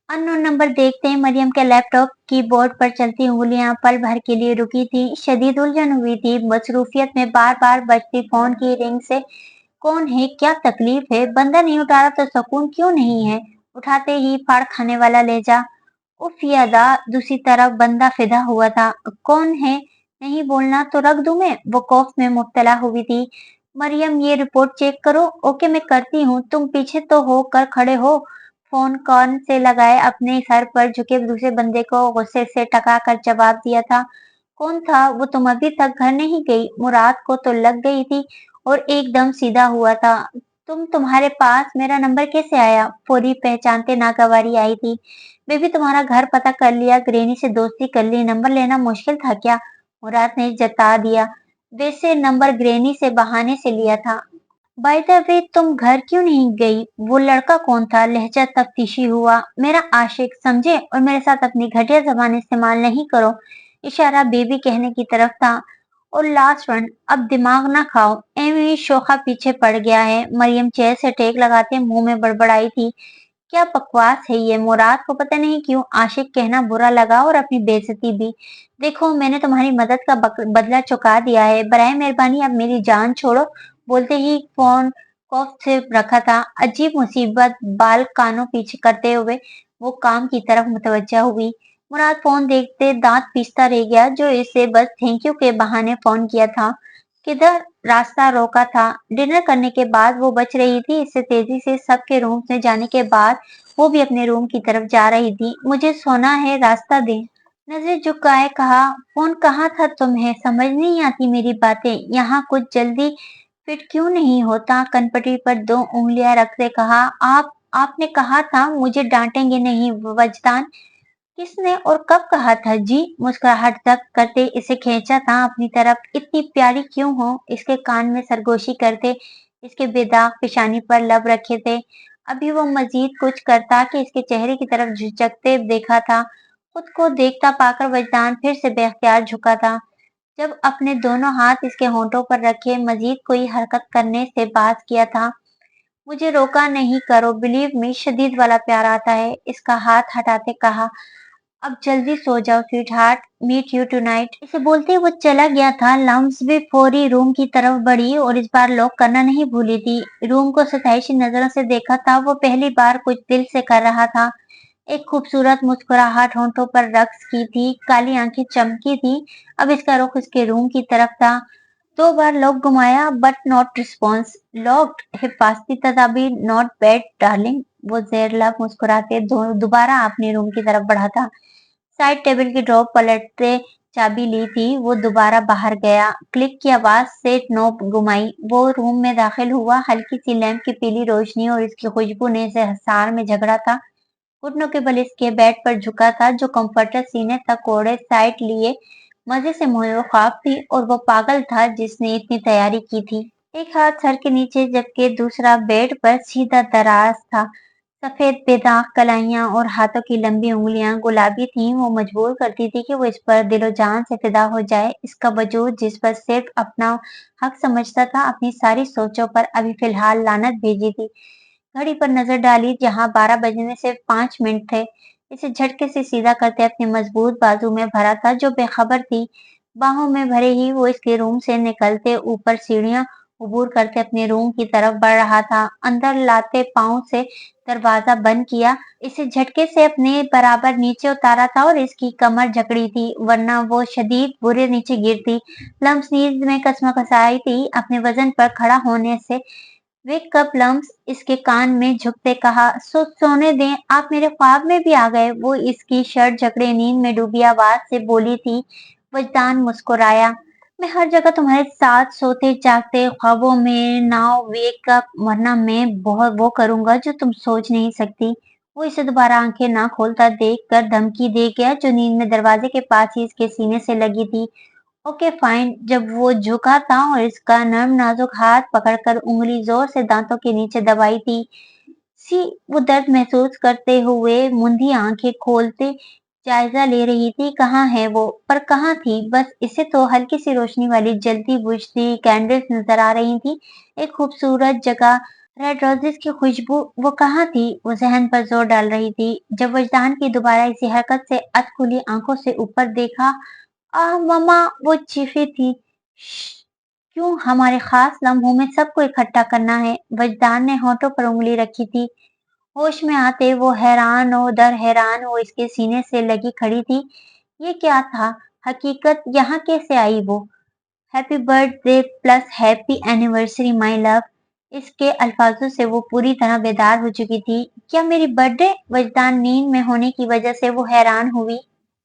अननोन नंबर देखते ही मरियम के लैपटॉप कीबोर्ड पर चलती उंगलियां पल भर के लिए रुकी थी। शदीद उलझन हुई थी मसरूफियत में बार बार बजती फोन की रिंग से। कौन है? क्या तकलीफ है? बंदा नहीं उठा रहा तो सुकून क्यों नहीं है? उठाते ही फाड़ खाने वाला ले जा। उफ यादा, दूसरी तरफ बंदा फिदा हुआ था। कौन है? नहीं बोलना तो रख दूं मैं? वो खौफ में मुब्तला हुई थी। मरियम, ये रिपोर्ट चेक करो। ओके, मैं करती हूँ, तुम पीछे तो हो कर खड़े हो। फोन कान से लगाए अपने सर पर झुके दूसरे बंदे को गुस्से से टका कर जवाब दिया था। कौन था वो? तुम अभी तक घर नहीं गई? मुराद को तो लग गई थी और एकदम सीधा हुआ था। तुम्हारे पास मेरा नंबर कैसे आया? फौरी पहचानते नागवारी आई थी। बेबी, तुम्हारा घर पता कर लिया, ग्रेनी से दोस्ती कर ली, नंबर लेना मुश्किल था क्या? मुराद ने जता दिया। वैसे नंबर ग्रेनी से बहाने से लिया था। बाय द वे, तुम घर क्यों नहीं गई? वो लड़का कौन था? लहजा तफ्तीशी हुआ। मेरा आशिक, समझे? और मेरे साथ अपनी घटिया जबान इस्तेमाल नहीं करो। इशारा बेबी कहने की तरफ था। और लास्ट वन, अब दिमाग ना खाओ, एमी शोखा पीछे पड़ गया है। मरियम चेयर से टेक लगाते मुंह में बड़बड़ाई थी, क्या बकवास है ये। मुराद को पता नहीं क्यों आशिक कहना बुरा लगा और अपनी बेइज्जती भी। देखो मैंने तुम्हारी मदद का बदला चुका दिया है, बराए मेहरबानी अब मेरी जान छोड़ो। बोलते ही फोन कॉफ से रखा था। अजीब मुसीबत, बाल कानों पीछे करते हुए वो काम की तरफ मुतवज्जा हुई। मुराद फोन देखते दांत पीसता रह गया, जो इसे बस थैंक यू के बहाने फोन किया था। किधर रास्ता रोका था। डिनर करने के बाद वो बच रही थी, इससे तेजी से सबके रूम में जाने के बाद वो भी अपने रूम की तरफ जा रही थी। मुझे सोना है, रास्ता दे। नजर झुकाए कहा, फोन कहाँ था तुम्हें, समझ नहीं आती मेरी बातें, यहाँ कुछ जल्दी फिट क्यों नहीं होता। कनपटी पर दो उंगलियां रखते कहा, आपने कहा था मुझे डांटेंगे नहीं। वजदान किसने और कब कहा था जी। मुस्कुराहट तक करते इसे खींचा था अपनी तरफ। इतनी प्यारी क्यों हो, इसके कान में सरगोशी करते इसके बेदाग पेशानी पर लब रखे थे। अभी वो मजीद कुछ करता कि इसके चेहरे की तरफ झुकते देखा था। खुद को देखता पाकर वजदान फिर से बेख्तियार झुका था। जब अपने दोनों हाथ इसके होंठों पर रखे मजीद कोई हरकत करने से बात किया था। मुझे रोका नहीं करो, बिलीव मी शदीद वाला प्यार आता है। इसका हाथ हटाते कहा, अब जल्दी सो जाओ sweetheart, meet you tonight. इसे बोलते वो चला गया था। लम्स भी फौरी रूम की तरफ बढ़ी और इस बार लॉक करना नहीं भूली थी। रूम को सताइशी नजरों से देखा था, वो पहली बार कुछ दिल से कर रहा था। एक खूबसूरत मुस्कुराहट होंठों पर रक्स की थी, काली आंखें चमकी थी। अब इसका रुख इसके रूम की तरफ था। दो बार लॉक घुमाया बट नॉट रिस्पॉन्स। लॉक्ड, हिफाजती तदाबीर नॉट बैड डार्लिंग। वो जेर लब मुस्कुराते दोबारा अपने रूम की तरफ बढ़ा था। साइड टेबल की ड्रॉप पलटते चाबी ली थी। वो दोबारा बाहर गया, क्लिक की आवाज से नोब घुमाई। वो रूम में दाखिल हुआ। हल्की सी लैंप की पीली रोशनी और इसकी खुशबू ने इसे हसार में झगड़ा था। घुटनों के बल इसके बेड पर झुका था, जो कंफर्टर सीने तक ओढ़े साइड लिए मजे से मोयो ख्वाब थी। और वो पागल था जिसने इतनी तैयारी की थी। एक हाथ सर के नीचे जबकि दूसरा बेड पर सीधा दराज था। सफेद बेदाग कलाइयां और हाथों की लंबी उंगलियां गुलाबी थीं। वो मजबूर करती थी कि वो इस पर दिलो जान से फिदा हो जाए। इसका वजूद जिस पर सिर्फ अपना हक समझता था, अपनी सारी सोचों पर अभी फिलहाल लानत भेजी थी। घड़ी पर नजर डाली, जहां 12 बजने से 5 मिनट थे। इसे झटके से सीधा करते अपने मजबूत बाजू में भरा था, जो बेखबर थी। बाहों में भरे ही वो इसके रूम से निकलते ऊपर सीढ़ियां उबूर करके अपने रूम की तरफ बढ़ रहा था। अंदर लाते पांव से दरवाजा बंद किया, इसे झटके से अपने बराबर नीचे उतारा था और इसकी कमर जकड़ी थी, वरना वो शदीद बुरे नीचे गिरती। लम्स नींद में कसमकसाई थी अपने वजन पर खड़ा होने से। वे कब लम्स इसके कान में झुकते कहा, सोने दें, आप मेरे ख्वाब में भी आ गए। वो इसकी शर्ट जकड़े नींद में डूबी आवाज से बोली थी। वजदान मुस्कुराया, मैं हर जगह तुम्हारे साथ सोते जागते ख्वाबों में नाउ वेकअप, वरना मैं बहुत वो करूंगा जो तुम सोच नहीं सकती। वो इसे दोबारा आंखें ना खोलता देख कर धमकी दे गया, जो नींद में दरवाजे के पास ही इसके सीने से लगी थी। Okay fine. जब वो झुका था और इसका नर्म नाजुक हाथ पकड़कर उंगली जोर से दांतों के नीचे दबाई थी। सी वो दर्द महसूस करते हुए मुंदी आंखें खोलते जायजा ले रही थी, कहाँ है वो। पर कहाँ थी, बस इसे तो हल्की सी रोशनी वाली जलती बुझती कैंडल्स नजर आ रही थी। एक खूबसूरत जगह, रेड रोजेस की खुशबू, वो कहाँ थी। वो जहन पर जोर डाल रही थी। जब वजदान की दोबारा इसी हरकत से अधखुली आंखों से ऊपर देखा, आह मम्मा, वो चीखी थी। "श्श, क्यों हमारे खास लम्हों में सबको इकट्ठा करना है। वजदान ने होठों पर उंगली रखी थी। होश में आते वो हैरान और दर हैरान वो इसके सीने से लगी खड़ी थी। ये क्या था, हकीकत यहाँ कैसे आई वो। Happy birthday plus happy anniversary my love. इसके अल्फाजों से वो पूरी तरह बेदार हो चुकी थी। क्या मेरी बर्थडे। वजदान नींद में होने की वजह से वो हैरान हुई।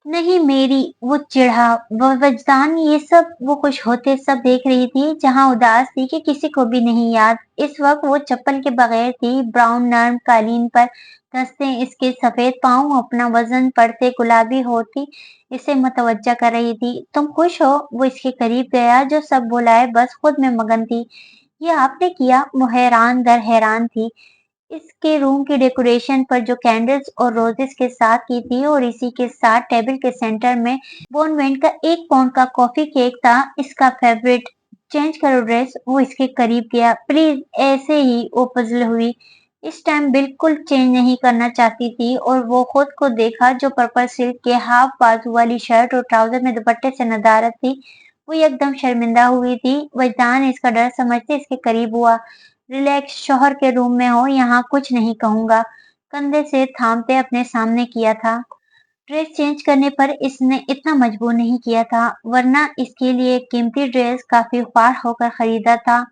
नहीं मेरी, वो चिढ़ा। वजदान ये सब वो खुश होते सब देख रही थी, जहां उदास थी कि किसी को भी नहीं याद। इस वक्त वो चप्पल के बगैर थी, ब्राउन नर्म कालीन पर धंसते इसके सफेद पांव अपना वजन पड़ते गुलाबी होती इसे मुतवज्जा कर रही थी। तुम खुश हो। वो इसके करीब गया, जो सब बुलाए बस खुद में मगन थी। ये आपने किया। वो हैरान दर हैरान थी। इसके रूम की डेकोरेशन पर जो कैंडल्स और रोजेस के साथ की थी और इसी के साथ टेबल के सेंटर में बॉनवेंट का 1 पाउंड का कॉफी केक था। इसका फेवरेट। चेंज करो ड्रेस। वो इसके करीब गया। प्लीज। ऐसे ही वो पजल हुई। इस टाइम बिल्कुल चेंज नहीं करना चाहती थी और वो खुद को देखा जो पर्पल सिल्क के हाफ बाजू वाली शर्ट और ट्राउजर में दुपट्टे से नदारत थी। वो एकदम शर्मिंदा हुई थी। वजदान इसका डर समझते इसके करीब हुआ। रिलैक्स। शौहर के रूम में हो, यहाँ कुछ नहीं कहूंगा। कंधे से थामते अपने सामने किया था। ड्रेस चेंज करने पर इसने इतना मजबूर नहीं किया था, वरना इसके लिए कीमती ड्रेस काफी ख्वार होकर खरीदा था।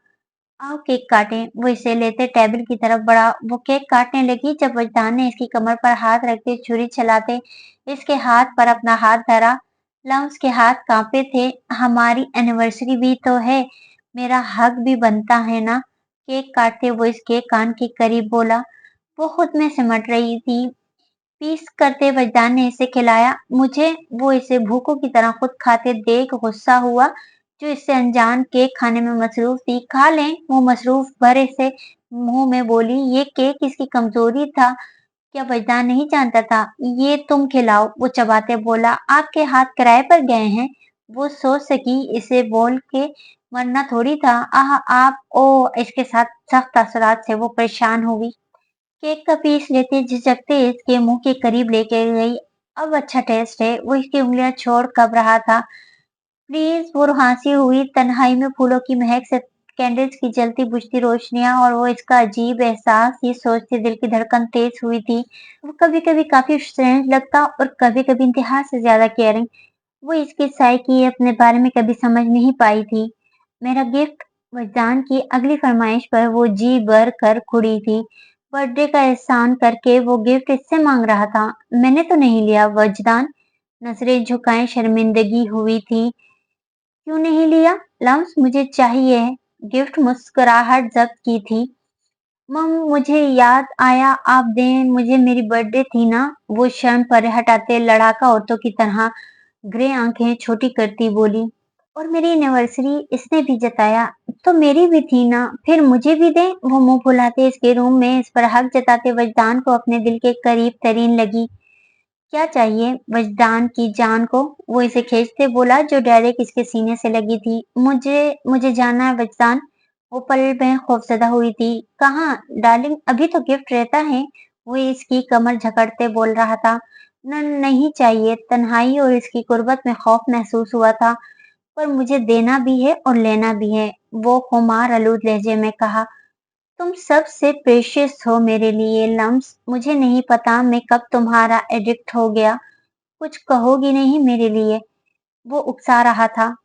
आओ केक काटें। वो इसे लेते टेबल की तरफ बढ़ा। वो केक काटने लगी जब वजदान ने इसकी कमर पर हाथ रखते छुरी चलाते इसके हाथ पर अपना हाथ धरा। लम्स के हाथ कांपे थे। हमारी एनिवर्सरी भी तो है, मेरा हक भी बनता है ना। केक काटते वो इसके कान के करीब बोला। वो खुद में सिमट रही थी। पीस करते वजदान ने इसे खिलाया मुझे। वो इसे भूखों की तरह खुद खाते देख गुस्सा हुआ, जो इससे अनजान केक खाने में मसरूफ थी। खा लें। वो मसरूफ भरे से मुंह में बोली। ये केक इसकी कमजोरी था, क्या वजदान नहीं जानता था? ये तुम खिलाओ। वो चबाते बोला। आपके हाथ किराए पर गए हैं? वो सोच सकी इसे बोल के मरना थोड़ी था। आह आप ओ। इसके साथ सख्त असरात से वो परेशान हुई। केक का पीस लेते झिझकते इसके मुंह के करीब लेके गई। अब अच्छा टेस्ट है। वो इसकी उंगलियां छोड़ कब रहा था। प्लीज। वो रुहासी हुई। तन्हाई में फूलों की महक से कैंडल्स की जलती बुझती रोशनियां और वो इसका अजीब एहसास, ये सोचते दिल की धड़कन तेज हुई थी। वो कभी कभी काफी स्ट्रेंज लगता और कभी कभी इंतहा से ज्यादा केयरिंग। वो इसके साय की अपने बारे में कभी समझ नहीं पाई थी। मेरा गिफ्ट। वजदान की अगली फरमाइश पर वो जी भर कर खुड़ी थी। बर्थडे का एहसान करके वो गिफ्ट इससे मांग रहा था। मैंने तो नहीं लिया। वजदान नजरें झुकाए शर्मिंदगी हुई थी। क्यों नहीं लिया? लम्स मुझे चाहिए। गिफ्ट मुस्कुराहट जब्त की थी। मम मुझे याद आया आप दें मुझे, मेरी बर्थडे थी ना। वो शर्म पर हटाते लड़ाका औरतों की तरह ग्रे आंखें छोटी करती बोली। और मेरी एनिवर्सरी इसने भी जताया, तो मेरी भी थी ना, फिर मुझे भी दें। वो मुंह फुलाते इसके रूम में इस पर हक जताते वजदान को अपने दिल के करीब तरीन लगी। क्या चाहिए वजदान की जान को? वो इसे खींचते बोला, जो डायरेक्ट इसके सीने से लगी थी। मुझे मुझे जानना है वजदान। वो पल में खौफजदा हुई थी। कहाँ डार्लिंग, अभी तो गिफ्ट रहता है। वो इसकी कमर जकड़ते बोल रहा था। नहीं चाहिए। तन्हाई और इसकी गुर्बत में खौफ महसूस हुआ था। पर मुझे देना भी है और लेना भी है। वो खुमार आलूद लहजे में कहा। तुम सबसे प्रेशियस हो मेरे लिए लम्स। मुझे नहीं पता मैं कब तुम्हारा एडिक्ट हो गया। कुछ कहोगी नहीं मेरे लिए? वो उकसा रहा था।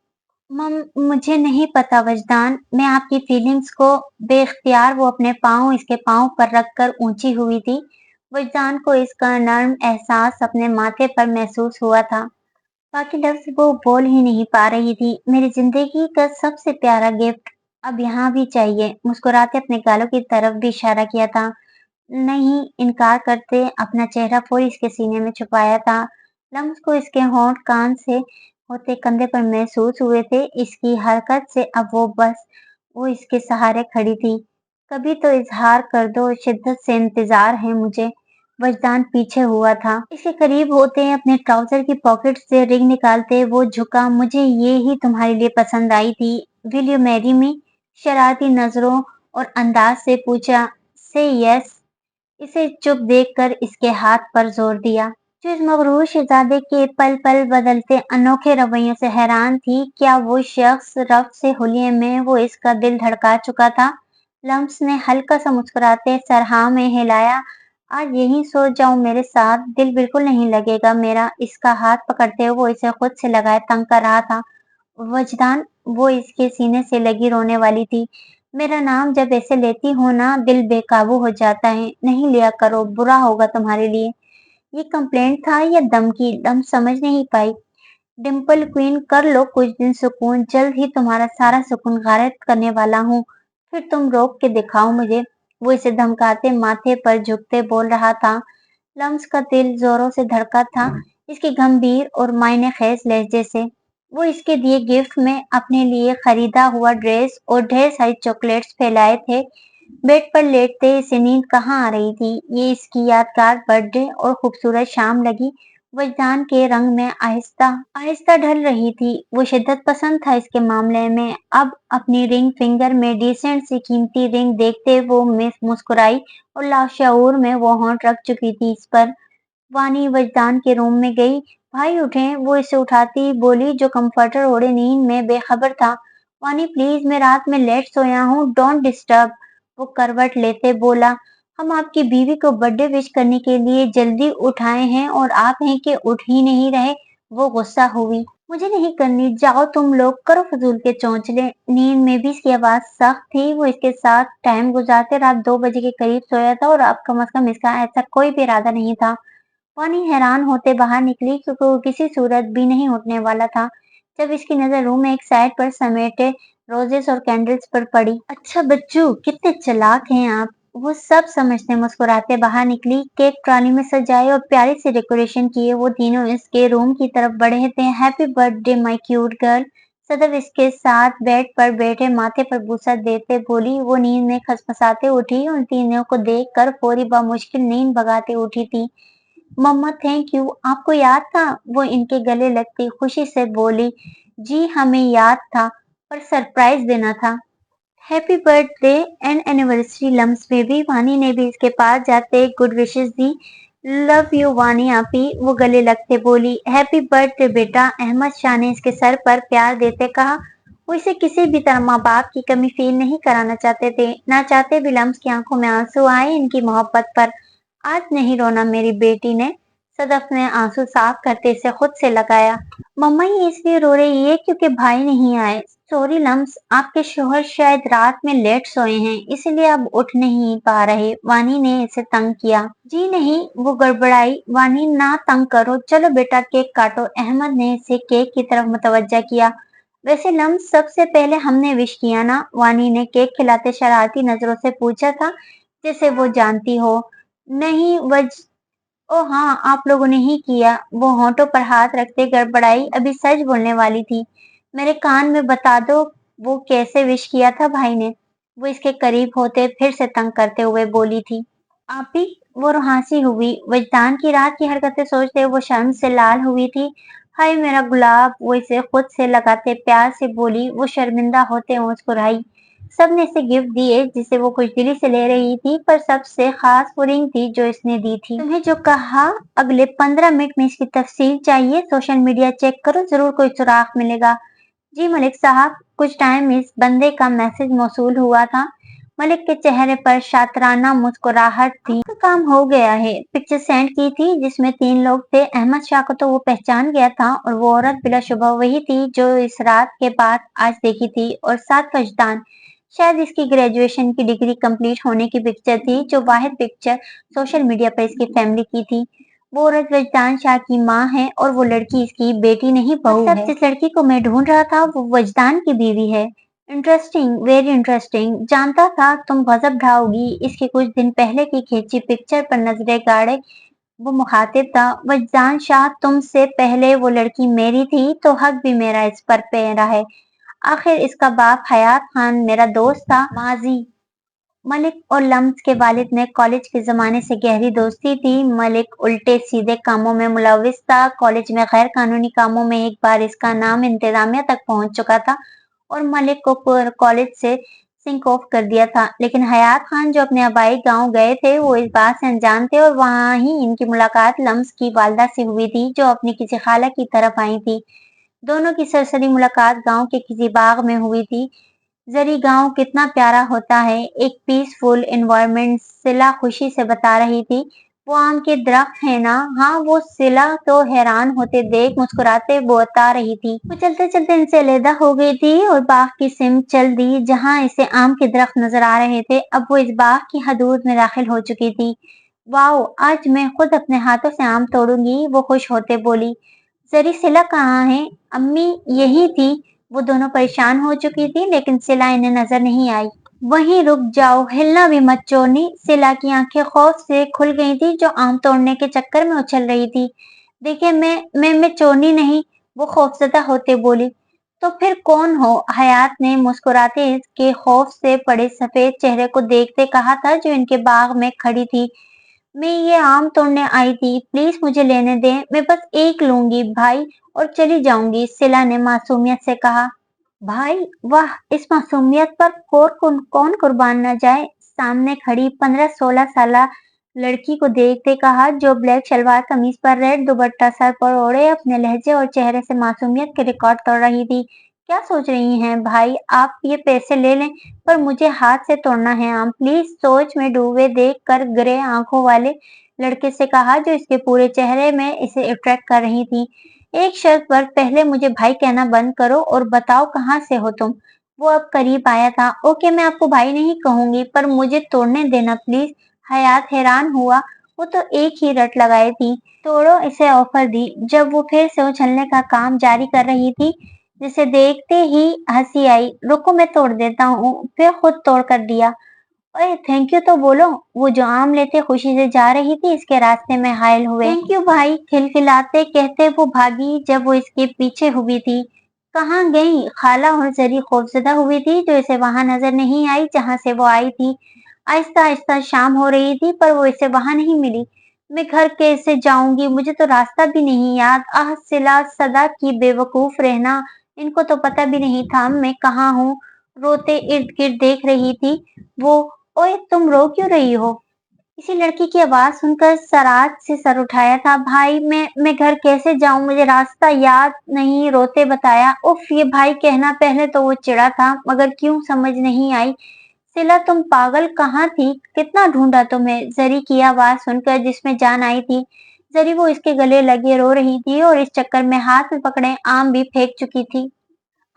मम मुझे नहीं पता वजदान। मैं आपकी फीलिंग्स को बेख्तियार। वो अपने पाँव इसके पाँव पर रखकर ऊंची हुई थी। वजदान को इसका नर्म एहसास अपने माथे पर महसूस हुआ था। बाकी लफ्ज वो बोल ही नहीं पा रही थी। मेरी जिंदगी का सबसे प्यारा गिफ्ट अब यहाँ भी चाहिए। मुस्कुराते अपने गालों की तरफ भी इशारा किया था। नहीं। इनकार करते अपना चेहरा फूल इसके सीने में छुपाया था। लम्स को इसके होंठ कान से होते कंधे पर महसूस हुए थे। इसकी हरकत से अब वो बस वो इसके सहारे खड़ी थी। कभी तो इजहार कर दो, शिद्दत से इंतजार है मुझे। वजदान पीछे हुआ था। इसके करीब होते अपने ट्राउजर की पॉकेट से रिंग निकालते वो झुका। मुझे ये ही तुम्हारे लिए पसंद आई थी। Will you marry me? शरारती नजरों और अंदाज से पूछा। से यस। इसे चुप देखकर इसके हाथ पर जोर दिया। जो इस मगरूर शहजादे के पल पल बदलते अनोखे रवैयों से हैरान थी। क्या वो शख्स रफ्त से हुलिये में वो इसका दिल धड़का चुका था? लम्स ने हल्का सा मुस्कुराते सर हाँ में हिलाया। आज यहीं सो जाऊं मेरे साथ, दिल बिल्कुल नहीं लगेगा मेरा। इसका हाथ पकड़ते हुए वो इसे खुद से लगाए तंग कर रहा था। वजदान। वो इसके सीने से लगी रोने वाली थी। मेरा नाम जब ऐसे लेती हो ना, दिल बेकाबू हो जाता है। नहीं लिया करो, बुरा होगा तुम्हारे लिए। ये कंप्लेंट था या धमकी? दम समझ नहीं पाई। डिम्पल क्वीन, कर लो कुछ दिन सुकून, जल्द ही तुम्हारा सारा सुकून गायब करने वाला हूँ। फिर तुम रोक के दिखाओ मुझे। वो इसे धमकाते माथे पर झुकते बोल रहा था। लम्स का दिल जोरों से धड़का था इसके गंभीर और मायने खेज लहजे से। वो इसके दिए गिफ्ट में अपने लिए खरीदा हुआ ड्रेस और ढेर सारी चॉकलेट्स फैलाए थे। बेड पर लेटते इसे नींद कहाँ आ रही थी। ये इसकी यादगार बर्थडे और खूबसूरत शाम लगी। वजदान के रंग में आहिस्ता आहिस्ता ढल रही थी। वो शिद्दत पसंद था इसके मामले में। अब अपनी रिंग फिंगर में डिसेंट सी कीमती रिंग देखते वो मुस्कुराई और लाशऊर में वो होंठ रख चुकी थी इस पर। वानी वजदान के रूम में गई। भाई उठे। वो इसे उठाती बोली जो कंफर्टर ओढ़े नींद में बेखबर था। वानी प्लीज, मैं रात में लेट सोया हूँ, डोंट डिस्टर्ब। वो करवट लेते बोला, हम आपकी बीवी को बर्थडे विश करने के लिए जल्दी उठाए हैं और आप हैं कि उठ ही नहीं रहे। वो गुस्सा हुई। मुझे नहीं करनी, जाओ तुम लोग, करो फजूल के चौंचले। नींद में भी इसकी आवाज सख्त थी। वो इसके साथ टाइम गुजारते रात 2 बजे के करीब सोया था और अब कम अज कम इसका ऐसा कोई भी इरादा नहीं था। वानी हैरान होते बाहर निकली क्योंकि वो किसी सूरत भी नहीं उठने वाला था। जब इसकी नजर रूम में एक साइड पर समेटे रोजेस और कैंडल्स पर पड़ी। अच्छा बच्चू, कितने चालाक हैं आप। वो सब समझते मुस्कुराते बाहर निकली। केक ट्रॉली में सजाए और प्यारी सी डेकोरेशन किए वो तीनों इसके रूम की तरफ बढ़े थे। Happy birthday my cute girl. Sadaf इसके साथ बेड पर बैठे माथे पर बुसा देते बोली। वो नींद में खसखसाते उठी। उन तीनों को देख कर फौरी मुश्किल नींद भगाते उठी थी। मम्मा थैंक यू, आपको याद था। वो इनके गले लगती खुशी से बोली, जी हमें याद था, पर सरप्राइज देना था। हैप्पी बर्थडे एंड एनिवर्सरी लम्स बेबी। वानी ने भी इसके पास जाते गुड विशेस दी। लव यू वानी आपी। वो गले लगते बोली, हैप्पी बर्थडे बेटा। अहमद शाह ने इसके सर पर प्यार देते कहा। वो इसे किसी भी तरह माँ बाप की कमी फील नहीं कराना चाहते थे। ना चाहते भी लम्स की आंखों में आंसू आए इनकी मोहब्बत पर। आज नहीं रोना मेरी बेटी ने। सदफ ने आंसू साफ करते इसे खुद से लगाया। मम्मा ये इसलिए रो रही है क्योंकि भाई नहीं आए। सॉरी लम्स, आपके शोहर शायद रात में लेट सोए हैं इसलिए अब उठ नहीं पा रहे। वानी ने इसे तंग किया। जी नहीं, वो गड़बड़ाई। वानी ना तंग करो, चलो बेटा केक काटो। अहमद ने इसे केक की तरफ मुतवज्जा किया। वैसे लम्स, सबसे पहले हमने विश किया ना। वानी ने केक खिलाते शरारती नजरों से पूछा था, जैसे वो जानती हो। नहीं ओ हाँ, आप लोगों ने ही किया। वो होंठों पर हाथ रखते गड़बड़ाई। अभी सच बोलने वाली थी। मेरे कान में बता दो वो कैसे विश किया था भाई ने। वो इसके करीब होते फिर से तंग करते हुए बोली थी। आप ही। वो रुहासी हुई। वजदान की रात की हरकतें सोचते वो शर्म से लाल हुई थी। हाय मेरा गुलाब। वो इसे खुद से लगाते प्यार से बोली। वो शर्मिंदा होते मुस्कुराई। सबने इसे गिफ्ट दिए जिसे वो खुशदिली से ले रही थी, पर सबसे खास वो रिंग थी जो इसने दी थी। तुम्हें जो कहा अगले 15 मिनट में इसकी तफसील चाहिए। सोशल मीडिया चेक करो, जरूर कोई सुराग मिलेगा। जी मलिक साहब। कुछ टाइम इस बंदे का मैसेज मौसूल हुआ था। मलिक के चेहरे पर शातराना मुस्कुराहट थी। आपका काम हो गया है। पिक्चर सेंड की थी जिसमें 3 लोग थे। अहमद शाह को तो वो पहचान गया था और वो औरत बिलाशुबह वही थी जो इस रात के बाद आज देखी थी, और साथ वजदान। शायद इसकी ग्रेजुएशन की डिग्री कंप्लीट होने की पिक्चर थी जो वाहिद पिक्चर सोशल मीडिया पर इसकी फैमिली की थी। वो औरत वजदान शाह की माँ है और वो लड़की इसकी बेटी नहीं बहू है। जिस लड़की को मैं ढूंढ रहा था वो वजदान की बीवी है। Interesting, very interesting. जानता था तुम गजब ढाओगी। इसकी कुछ दिन पहले की खींची पिक्चर पर नजरें गाड़े वो मुखातिब था। वजदान शाह, तुमसे पहले वो लड़की मेरी थी तो हक भी मेरा इस पर मेरा है। आखिर इसका बाप हयात खान मेरा दोस्त था। माजी। मलिक और लम्स के वालिद में कॉलेज के जमाने से गहरी दोस्ती थी। मलिक उल्टे सीधे कामों में मुलविस था। कॉलेज में गैर कानूनी कामों में एक बार इसका नाम इंतजामिया तक पहुंच चुका था और मलिक को कॉलेज से सिंक ऑफ कर दिया था। लेकिन हयात खान जो अपने आबाई गांव गए थे वो इस बात से अनजान थे और वहां ही इनकी मुलाकात लम्स की वालदा से हुई थी जो अपनी किसी खाला की तरफ आई थी। दोनों की सरसरी मुलाकात गांव के किसी बाग में हुई थी। जरी गांव कितना प्यारा होता है, एक पीसफुल एनवायरनमेंट। सिला खुशी से बता रही थी। वो आम के दरख्त है ना। हाँ, वो सिला तो हैरान होते देख मुस्कुराते बता रही थी। वो चलते चलते इनसे अलहदा हो गई थी और बाग की सिम चल दी जहाँ इसे आम के दरख्त नजर आ रहे थे। अब वो इस बाग की हदूद में दाखिल हो चुकी थी। वाओ, आज मैं खुद अपने हाथों से आम तोड़ूंगी। वो खुश होते बोली। जरी सिला कहाँ है। अम्मी यही थी। वो दोनों परेशान हो चुकी थी लेकिन सिला इन्हें नजर नहीं आई। वहीं रुक जाओ, हिलना भी मत चोरनी। सिला की आंखें खौफ से खुल गई थी जो आम तोड़ने के चक्कर में उछल रही थी। देखिए मैं चोरनी नहीं। वो खौफजदा होते बोली। तो फिर कौन हो? हयात ने मुस्कुराते इसके खौफ से पड़े सफेद चेहरे को देखते कहा था जो इनके बाग में खड़ी थी। मैं ये आम तोड़ने आई थी, प्लीज मुझे लेने दें, मैं बस एक लूंगी भाई और चली जाऊंगी, सिला ने मासूमियत से कहा। भाई वाह, इस मासूमियत पर कौन कुर्बान न जाए, सामने खड़ी 15-16 साल लड़की को देखते कहा जो ब्लैक शलवार कमीज पर रेड दुपट्टा सर पर ओढ़े अपने लहजे और चेहरे से मासूमियत के रिकॉर्ड तोड़ रही थी। क्या सोच रही हैं भाई, आप ये पैसे ले लें पर मुझे हाथ से तोड़ना है आम, प्लीज, सोच में डूबे देख कर ग्रे आंखों वाले लड़के से कहा जो इसके पूरे चेहरे में इसे अट्रैक्ट कर रही थी। एक शर्त पर, पहले मुझे भाई कहना बंद करो और बताओ कहाँ से हो तुम। वो अब करीब आया था। ओके, मैं आपको भाई नहीं कहूंगी पर मुझे तोड़ने देना प्लीज। हयात हैरान हुआ, वो तो एक ही रट लगाई थी, तोड़ो इसे ऑफर दी। जब वो फिर से उछलने का काम जारी कर रही थी जिसे देखते ही हंसी आई। रुको, मैं तोड़ देता हूँ, फिर खुद तोड़ कर दिया। ओए थैंक यू तो बोलो। वो जो आम लेते खुशी से जा रही थी इसके रास्ते में घायल हुए। थैंक यू भाई, खिलखिलाते कहते वो भागी जब वो इसके पीछे हुई थी। कहाँ गई? खाला और जरी खौफजदा हुई थी जो इसे वहां नजर नहीं आई जहां से वो आई थी। आहिस्ता आहिस्ता शाम हो रही थी पर वो इसे वहां नहीं मिली। मैं घर कैसे जाऊंगी, मुझे तो रास्ता भी नहीं याद। आह सिला, सदा की बेवकूफ रहना, इनको तो पता भी नहीं था मैं कहाँ हूँ। रोते इर्द गिर्द देख रही थी वो। ओए तुम रो क्यों रही हो? किसी लड़की की आवाज सुनकर सराज से सर उठाया था। भाई मैं घर कैसे जाऊं, मुझे रास्ता याद नहीं, रोते बताया। उफ, ये भाई कहना, पहले तो वो चिढ़ा था मगर क्यों समझ नहीं आई। सिला तुम पागल, कहाँ थी, कितना ढूंढा तुम्हें, जरी की आवाज सुनकर जिसमें जान आई थी। जरी वो इसके गले लगे रो रही थी और इस चक्कर में हाथ में पकड़े आम भी फेंक चुकी थी।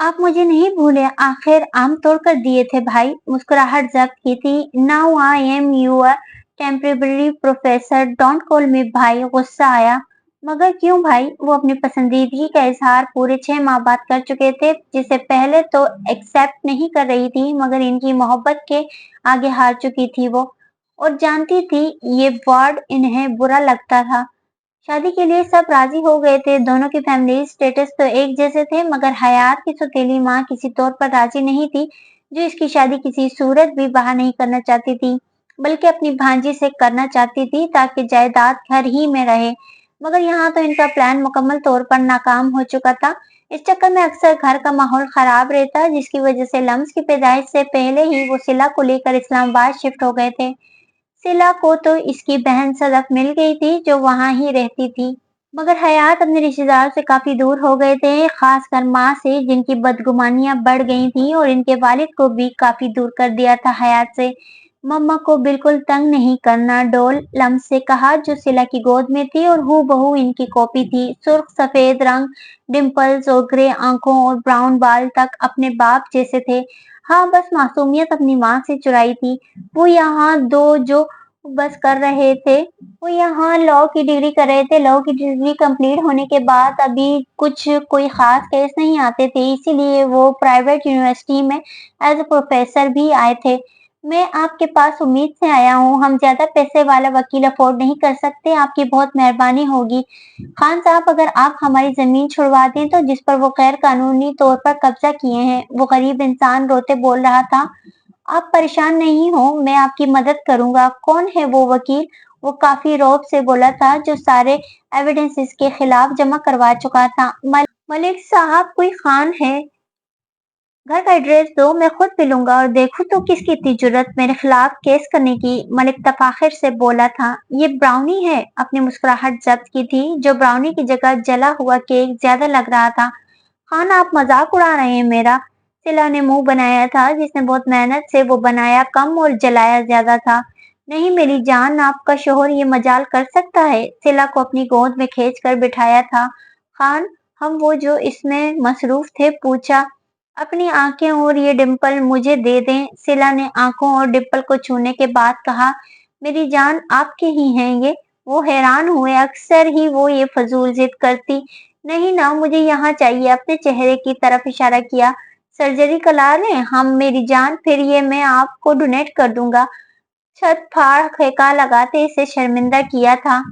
आप मुझे नहीं भूले, आखिर आम तोड़ कर दिए थे भाई, मुस्कुराहट जब्त की थी। Now I am your temporary professor, don't call me भाई, गुस्सा आया। मगर क्यों भाई? वो अपनी पसंदीदगी का इजहार पूरे 6 माह बाद कर चुके थे, जिसे पहले तो एक्सेप्ट नहीं कर रही थी मगर इनकी मोहब्बत के आगे हार चुकी थी वो, और जानती थी ये वर्ड इन्हें बुरा लगता था। शादी के लिए सब राजी हो गए थे, दोनों की फैमिली स्टेटस तो एक जैसे थे मगर हयात की सौतेली माँ किसी तौर पर राजी नहीं थी, जो इसकी शादी किसी सूरत भी बाहर नहीं करना चाहती थी, बल्कि अपनी भांजी से करना चाहती थी ताकि जायदाद घर ही में रहे। मगर यहाँ तो इनका प्लान मुकम्मल तौर पर नाकाम हो चुका था। इस चक्कर में अक्सर घर का माहौल खराब रहता, जिसकी वजह से लम्स की पैदाइश से पहले ही वो सिला को लेकर इस्लामाबाद शिफ्ट हो गए थे। सिला को तो इसकी बहन सदफ मिल गई थी जो वहां ही रहती थी, मगर हयात अपने रिश्तेदारों से काफी दूर हो गए थे, खासकर माँ से जिनकी बदगुमानियां बढ़ गई थी, और इनके वालिद को भी काफी दूर कर दिया था हयात से। मम्मा को बिल्कुल तंग नहीं करना, डोल, लम्स से कहा जो सिला की गोद में थी और हूबहू इनकी कॉपी थी। सुर्ख सफेद रंग, डिम्पल्स और ग्रे आंखों और ब्राउन बाल तक अपने बाप जैसे थे। हाँ, बस मासूमियत अपनी माँ से चुराई थी। वो यहाँ दो जो बस कर रहे थे, वो यहाँ लॉ की डिग्री कर रहे थे। लॉ की डिग्री कंप्लीट होने के बाद अभी कुछ कोई खास केस नहीं आते थे, इसीलिए वो प्राइवेट यूनिवर्सिटी में एज ए प्रोफेसर भी आए थे। मैं आपके पास उम्मीद से आया हूँ, हम ज्यादा पैसे वाला वकील अफोर्ड नहीं कर सकते, आपकी बहुत मेहरबानी होगी। खान साहब, अगर आप हमारी जमीन छुड़वा दें तो जिस पर वो गैर कानूनी तौर पर कब्जा किए हैं, वो गरीब इंसान रोते बोल रहा था। आप परेशान नहीं हो, मैं आपकी मदद करूंगा। कौन है वो वकील? वो काफी रौब से बोला था जो सारे एविडेंस इसके खिलाफ जमा करवा चुका था। मलिक साहब, कोई खान है? घर का एड्रेस दो, मैं खुद मिलूंगा और देखूं तो किसकी इतनी जुर्रत मेरे खिलाफ केस करने की, मलिक तफाखिर से बोला था। ये ब्राउनी है, अपनी मुस्कुराहट जब्त की थी, जो ब्राउनी की जगह जला हुआ केक ज्यादा लग रहा था। खान, आप मजाक उड़ा रहे हैं मेरा? सिला ने मुंह बनाया था जिसने बहुत मेहनत से वो बनाया कम और जलाया ज्यादा था। नहीं मेरी जान, आपका शोहर ये मजाल कर सकता है। सिला को अपनी गोद में खींच कर बिठाया था। खान, हम वो जो इसमें मसरूफ थे, पूछा। अपनी आंखें और ये डिंपल मुझे दे दें, सिला ने आंखों और डिंपल को छूने के बाद कहा। मेरी जान, आपके ही हैं ये? वो हैरान हुए, अक्सर ही वो ये फजूल जिद करती। नहीं ना, मुझे यहाँ चाहिए, अपने चेहरे की तरफ इशारा किया। सर्जरी करा लें हम मेरी जान, फिर ये मैं आपको डोनेट कर दूंगा। छत फाड़ फेंका लगाते इसे शर्मिंदा किया था।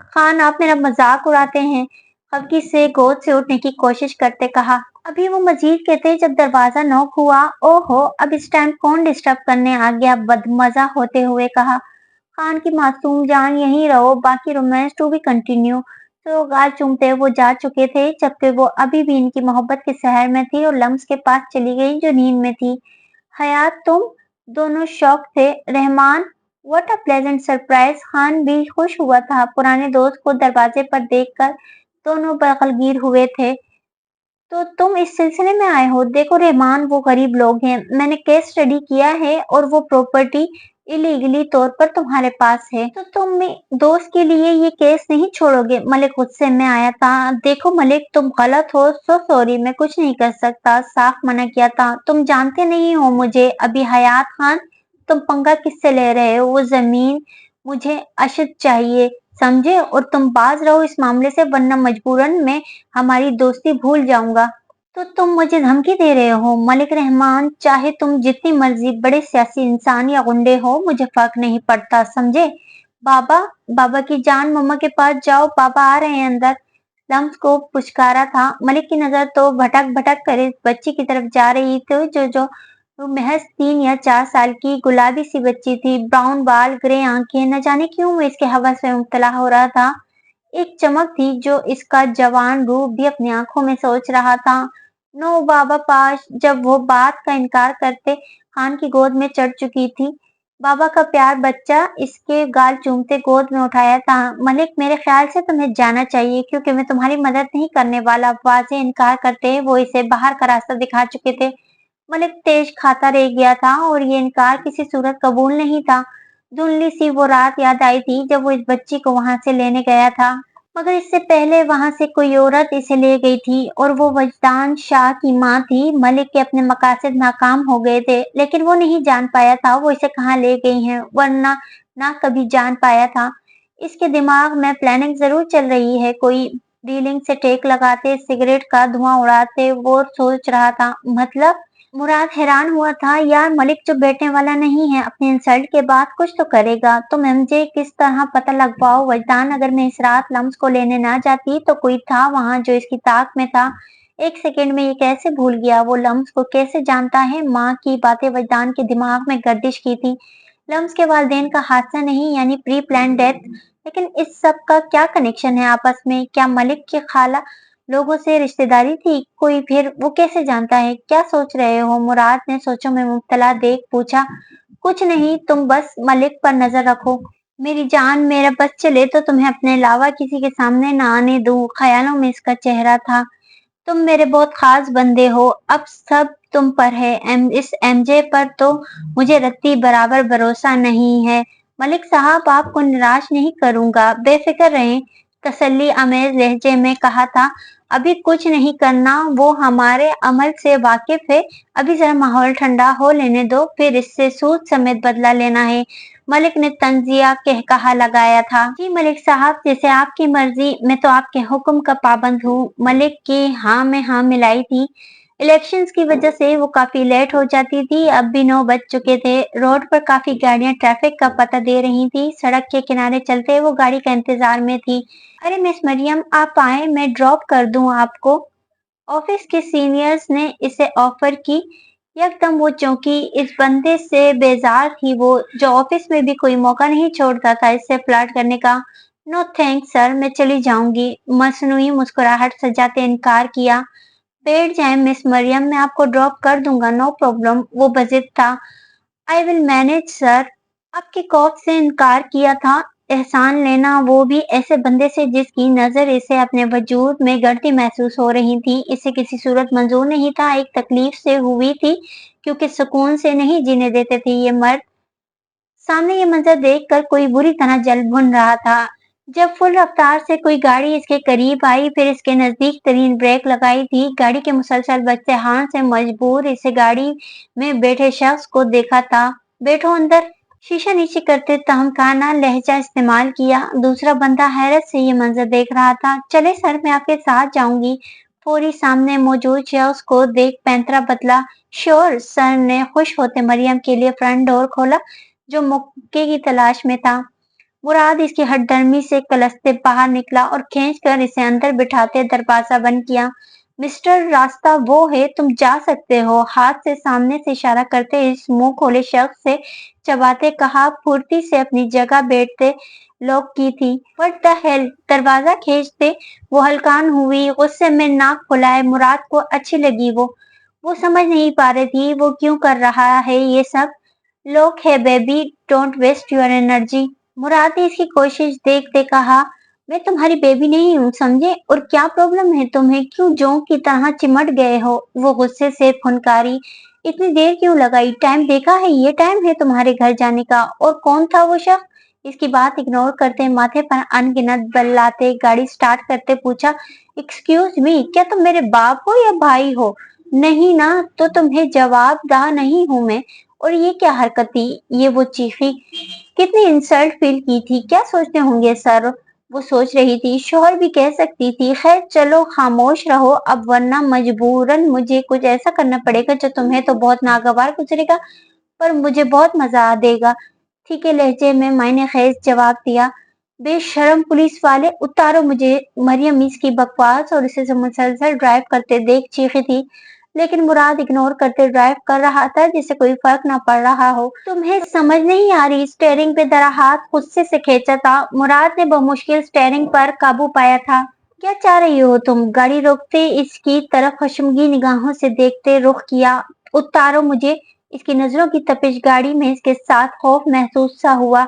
खान, आप मेरा मजाक उड़ाते हैं, खफकी से गोद से उठने की कोशिश करते कहा। अभी वो मजीद कहते जब दरवाजा नॉक हुआ। ओहो, अब इस टाइम कौन डिस्टर्ब करने आ गया, बदमजा होते हुए कहा। खान की मासूम जान यहीं रहो, बाकी रोमांस टू बी कंटिन्यू। तो गाल चूमते वो जा चुके थे जबकि वो अभी भी इनकी मोहब्बत के शहर में थी और लम्स के पास चली गई जो नींद में थी। हयात तुम दोनों शौक थे। Rahman, what a pleasant surprise. Khan भी खुश हुआ था पुराने दोस्त को दरवाजे पर देखकर। दोनों बगलगीर हुए थे। तो तुम इस सिलसिले में आए हो। देखो रहमान, वो गरीब लोग हैं, मैंने केस स्टडी किया है और वो प्रॉपर्टी इलीगली तौर पर तुम्हारे पास है, तो तुम दोस्त के लिए ये केस नहीं छोड़ोगे। मलिक गुस्से में आया था। देखो मलिक, तुम गलत हो, सो सॉरी, मैं कुछ नहीं कर सकता, साफ मना किया था। तुम जानते नहीं हो मुझे। अभी हयात खान, तुम पंगा किससे ले रहे हो। वो जमीन मुझे अशद चाहिए, समझे, और तुम बाज रहो इस मामले से, वरना मजबूरन मैं हमारी दोस्ती भूल जाऊंगा। तो तुम मुझे धमकी दे रहे हो। मलिक रहमान, चाहे तुम जितनी मर्जी बड़े सियासी इंसान या गुंडे हो, मुझे फर्क नहीं पड़ता, समझे। बाबा, बाबा की जान, मम्मा के पास जाओ, बाबा आ रहे हैं अंदर। लम्स को पुचकारा था। मलिक की नजर तो भटक भटक कर इस बच्ची की तरफ जा रही थी जो जो वो महज 3 या 4 साल की गुलाबी सी बच्ची थी। ब्राउन बाल, ग्रे आंखें, न जाने क्यों वो इसके हवस में मुब्तला हो रहा था। एक चमक थी जो इसका जवान रूप भी अपनी आंखों में सोच रहा था। नो बाबा पाश। जब वो बात का इनकार करते खान की गोद में चढ़ चुकी थी। बाबा का प्यार बच्चा इसके गाल चूमते गोद में उठाया था। मलिक, मेरे ख्याल से तुम्हें जाना चाहिए क्योंकि मैं तुम्हारी मदद नहीं करने वाला। वाजे इनकार करते वो इसे बाहर का रास्ता दिखा चुके थे। मलिक तेज खाता रह गया था और ये इनकार किसी सूरत कबूल नहीं था। धुंधली सी वो रात याद आई थी जब वो इस बच्ची को वहां से लेने गया था, मगर इससे पहले वहां से कोई औरत इसे ले गई थी और वो वजदान शाह की माँ थी। मलिक के अपने मकासद नाकाम हो गए थे, लेकिन वो नहीं जान पाया था वो इसे कहाँ ले गई है, वरना ना कभी जान पाया था। इसके दिमाग में प्लानिंग जरूर चल रही है, कोई डीलिंग से टेक लगाते, सिगरेट का धुआं उड़ाते वो सोच रहा था। मतलब, मुराद हैरान हुआ था। यार मलिक जो बैठने वाला नहीं है, अपने इंसल्ट के बाद कुछ तो करेगा। तुम मुझे किस तरह पता लगवाओ वजदान, अगर मैं इस रात लम्स को लेने ना जाती तो कोई था वहां जो इसकी ताक में था। एक सेकंड में ये कैसे भूल गया, वो लम्स को कैसे जानता है। माँ की बातें वजदान के दिमाग में गर्दिश की थी। लम्स के वालिदैन का हादसा नहीं, यानी प्री प्लान डेथ। लेकिन इस सब का क्या कनेक्शन है आपस में। क्या मलिक की खाला लोगों से रिश्तेदारी थी कोई, फिर वो कैसे जानता है। क्या सोच रहे हो। मुराद ने सोचों में मुब्तला देख पूछा। कुछ नहीं, तुम बस मलिक पर नजर रखो। मेरी जान, मेरा बस चले तो तुम्हें अपने अलावा किसी के सामने ना आने दूं। ख्यालों में इसका चेहरा था। तुम मेरे बहुत खास बंदे हो, अब सब तुम पर है। इस एमजे पर तो मुझे रत्ती बराबर भरोसा नहीं है। मलिक साहब, आपको निराश नहीं करूंगा, बेफिक्र रहें, तसल्ली अमेज लहजे में कहा था। अभी कुछ नहीं करना, वो हमारे अमल से वाकिफ है। अभी जरा माहौल ठंडा हो लेने दो, फिर इससे सूद समेत बदला लेना है। मलिक ने तंजिया कह कहा लगाया था। जी मलिक साहब, जैसे आपकी मर्जी, मैं तो आपके हुक्म का पाबंद हूँ। मलिक की हाँ में हाँ मिलाई थी। इलेक्शंस की वजह से वो काफी लेट हो जाती थी। अब भी 9 बज चुके थे। रोड पर काफी गाड़ियां ट्रैफिक का पता दे रही थी। सड़क के किनारे चलते वो गाड़ी का इंतजार में थी। अरे मिस मरियम, आप आए, मैं ड्रॉप कर दूं आपको। ऑफिस के सीनियर्स ने इसे ऑफर की। एकदम वो चौंकी। इस बंदे से बेजार थी वो, जो ऑफिस में भी कोई मौका नहीं छोड़ता था इससे फ्लर्ट करने का। नो थैंक्स सर, मैं चली जाऊंगी, मसनूई मुस्कुराहट सजाते इनकार किया। बैठ जाए मिस मरियम, मैं आपको ड्रॉप कर दूंगा, नो प्रॉब्लम। वो बजित था। I will manage sir. आपके खौफ से इनकार किया था। एहसान लेना, वो भी ऐसे बंदे से जिसकी नजर इसे अपने वजूद में गड़ती महसूस हो रही थी। इसे किसी सूरत मंजूर नहीं था। एक तकलीफ से हुई थी क्योंकि सुकून से नहीं जीने देते थे ये मर्द। सामने ये मंजर देखकर कोई बुरी तरह जल भुन रहा था। जब फुल रफ्तार से कोई गाड़ी इसके करीब आई, फिर इसके नजदीक तरीन ब्रेक लगाई थी, गाड़ी के मुसलसल बजते हॉर्न से मजबूर इसे गाड़ी में बैठे शख्स को देखा था। बैठो अंदर। शीशा नीचे करते तहमकाना लहजा इस्तेमाल किया। दूसरा बंदा हैरत से ये मंजर देख रहा था। चले सर, मैं आपके साथ जाऊंगी। फौरी सामने मौजूद शख्स को देख पैंतरा बदला। श्योर। सर ने खुश होते मरियम के लिए फ्रंट डोर खोला जो मौके की तलाश में था। मुराद इसकी हठधर्मी से कलसते बाहर निकला और खींचकर इसे अंदर बिठाते दरवाजा बंद किया। मिस्टर रास्ता वो है, तुम जा सकते हो, हाथ से सामने से इशारा करते इस मुंह खोले शख्स से चबाते कहा, फुर्ती से अपनी जगह बैठते लॉक की थी। व्हाट द हेल, दरवाजा खींचते वो हलकान हुई, गुस्से में नाक फुलाए। मुराद को अच्छी लगी वो समझ नहीं पा रही थी वो क्यों कर रहा है ये सब। लॉक है baby, don't waste your energy. Murad ने इसकी कोशिश देखते कहा, मैं तुम्हारी बेबी नहीं हूँ समझे, और क्या प्रॉब्लम है तुम्हें, क्यों जोंक की तरह चिमट गए हो। वो गुस्से से फुनकारी, इतनी देर क्यों लगाई, टाइम देखा है, ये टाइम है तुम्हारे घर जाने का। और कौन था वो शख्स। इसकी बात इग्नोर करते माथे पर अनगिनत बल लाते गाड़ी स्टार्ट करते पूछा, एक्सक्यूज मी, क्या तुम मेरे बाप हो या भाई हो। नहीं ना, तो तुम्हें जवाबदाह नहीं हूं मैं। और ये क्या हरकत थी, ये वो चीखी, कितनी इंसल्ट फील की थी, क्या सोचते होंगे सर। वो सोच रही थी, शोहर भी कह सकती थी, खैर चलो खामोश रहो अब, वरना मजबूरन मुझे कुछ ऐसा करना पड़ेगा जो तुम्हें तो बहुत नागवार गुजरेगा, पर मुझे बहुत मजा देगा। ठीक है लहजे में मैंने खैर जवाब दिया, बेशरम पुलिस वाले, उतारो मुझे। मरियम इसकी बकवास और इसे मुसलसल ड्राइव करते देख चीखी थी, लेकिन मुराद इग्नोर करते ड्राइव कर रहा था जिसे कोई फर्क न पड़ रहा हो। तुम्हें समझ नहीं आ रही, स्टेयरिंग पे दरा हाथ गुस्से से खींचा था। मुराद ने बहुमुश्किल स्टेयरिंग पर काबू पाया था। क्या चाह रही हो तुम, गाड़ी रोकते इसकी तरफ खशमगी निगाहों से देखते रुख किया। उतारो मुझे। इसकी नजरों की तपिश गाड़ी में इसके साथ खौफ महसूस सा हुआ।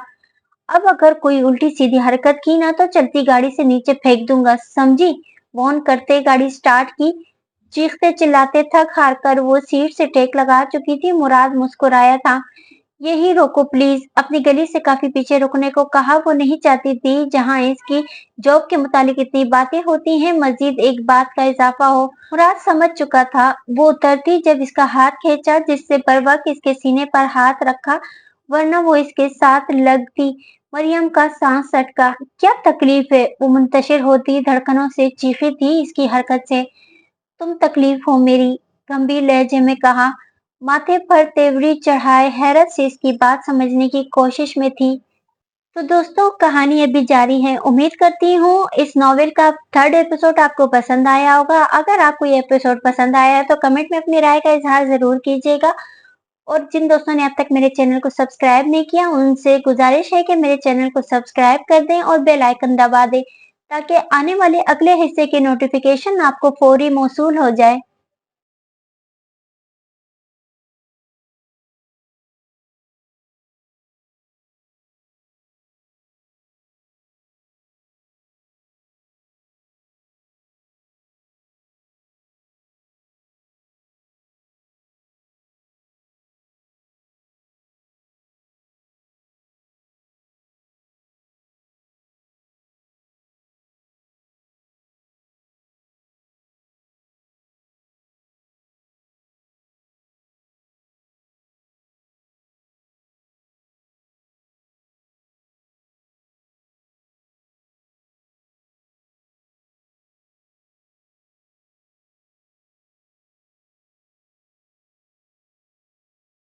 अब अगर कोई उल्टी सीधी हरकत की ना तो चलती गाड़ी से नीचे फेंक दूंगा, समझी। वार्न करते गाड़ी स्टार्ट की, चीखते चिल्लाते थक हार कर वो सीट से टेक लगा चुकी थी। मुराद मुस्कुराया था, यही रोको प्लीज। अपनी गली से काफी पीछे रुकने को कहा, वो नहीं चाहती थी जहां इसकी जॉब के मुतालिक इतनी बातें होती हैं मजीद एक बात का इजाफा हो। मुराद समझ चुका था। वो उतरती जब इसका हाथ खींचा जिससे बर वक्त इसके सीने पर हाथ रखा, वरना वो इसके साथ लगती। मरियम का सांस अटका, क्या तकलीफ है, वो मुंतशिर होती धड़कनों से चीखी थी इसकी हरकत से। तुम तकलीफ हो मेरी, गंभीर लहजे में कहा। माथे पर तेवरी चढ़ाए हैरत से इसकी बात समझने की कोशिश में थी। तो दोस्तों कहानी अभी जारी है। उम्मीद करती हूँ इस नॉवेल का थर्ड एपिसोड आपको पसंद आया होगा। अगर आपको ये एपिसोड पसंद आया है तो कमेंट में अपनी राय का इजहार जरूर कीजिएगा। और जिन दोस्तों ने अब तक मेरे चैनल को सब्सक्राइब नहीं किया उनसे गुजारिश है कि मेरे चैनल को सब्सक्राइब कर दें और बेल आइकन दबा दें ताकि आने वाले अगले हिस्से की नोटिफिकेशन आपको फौरी मौसूल हो जाए।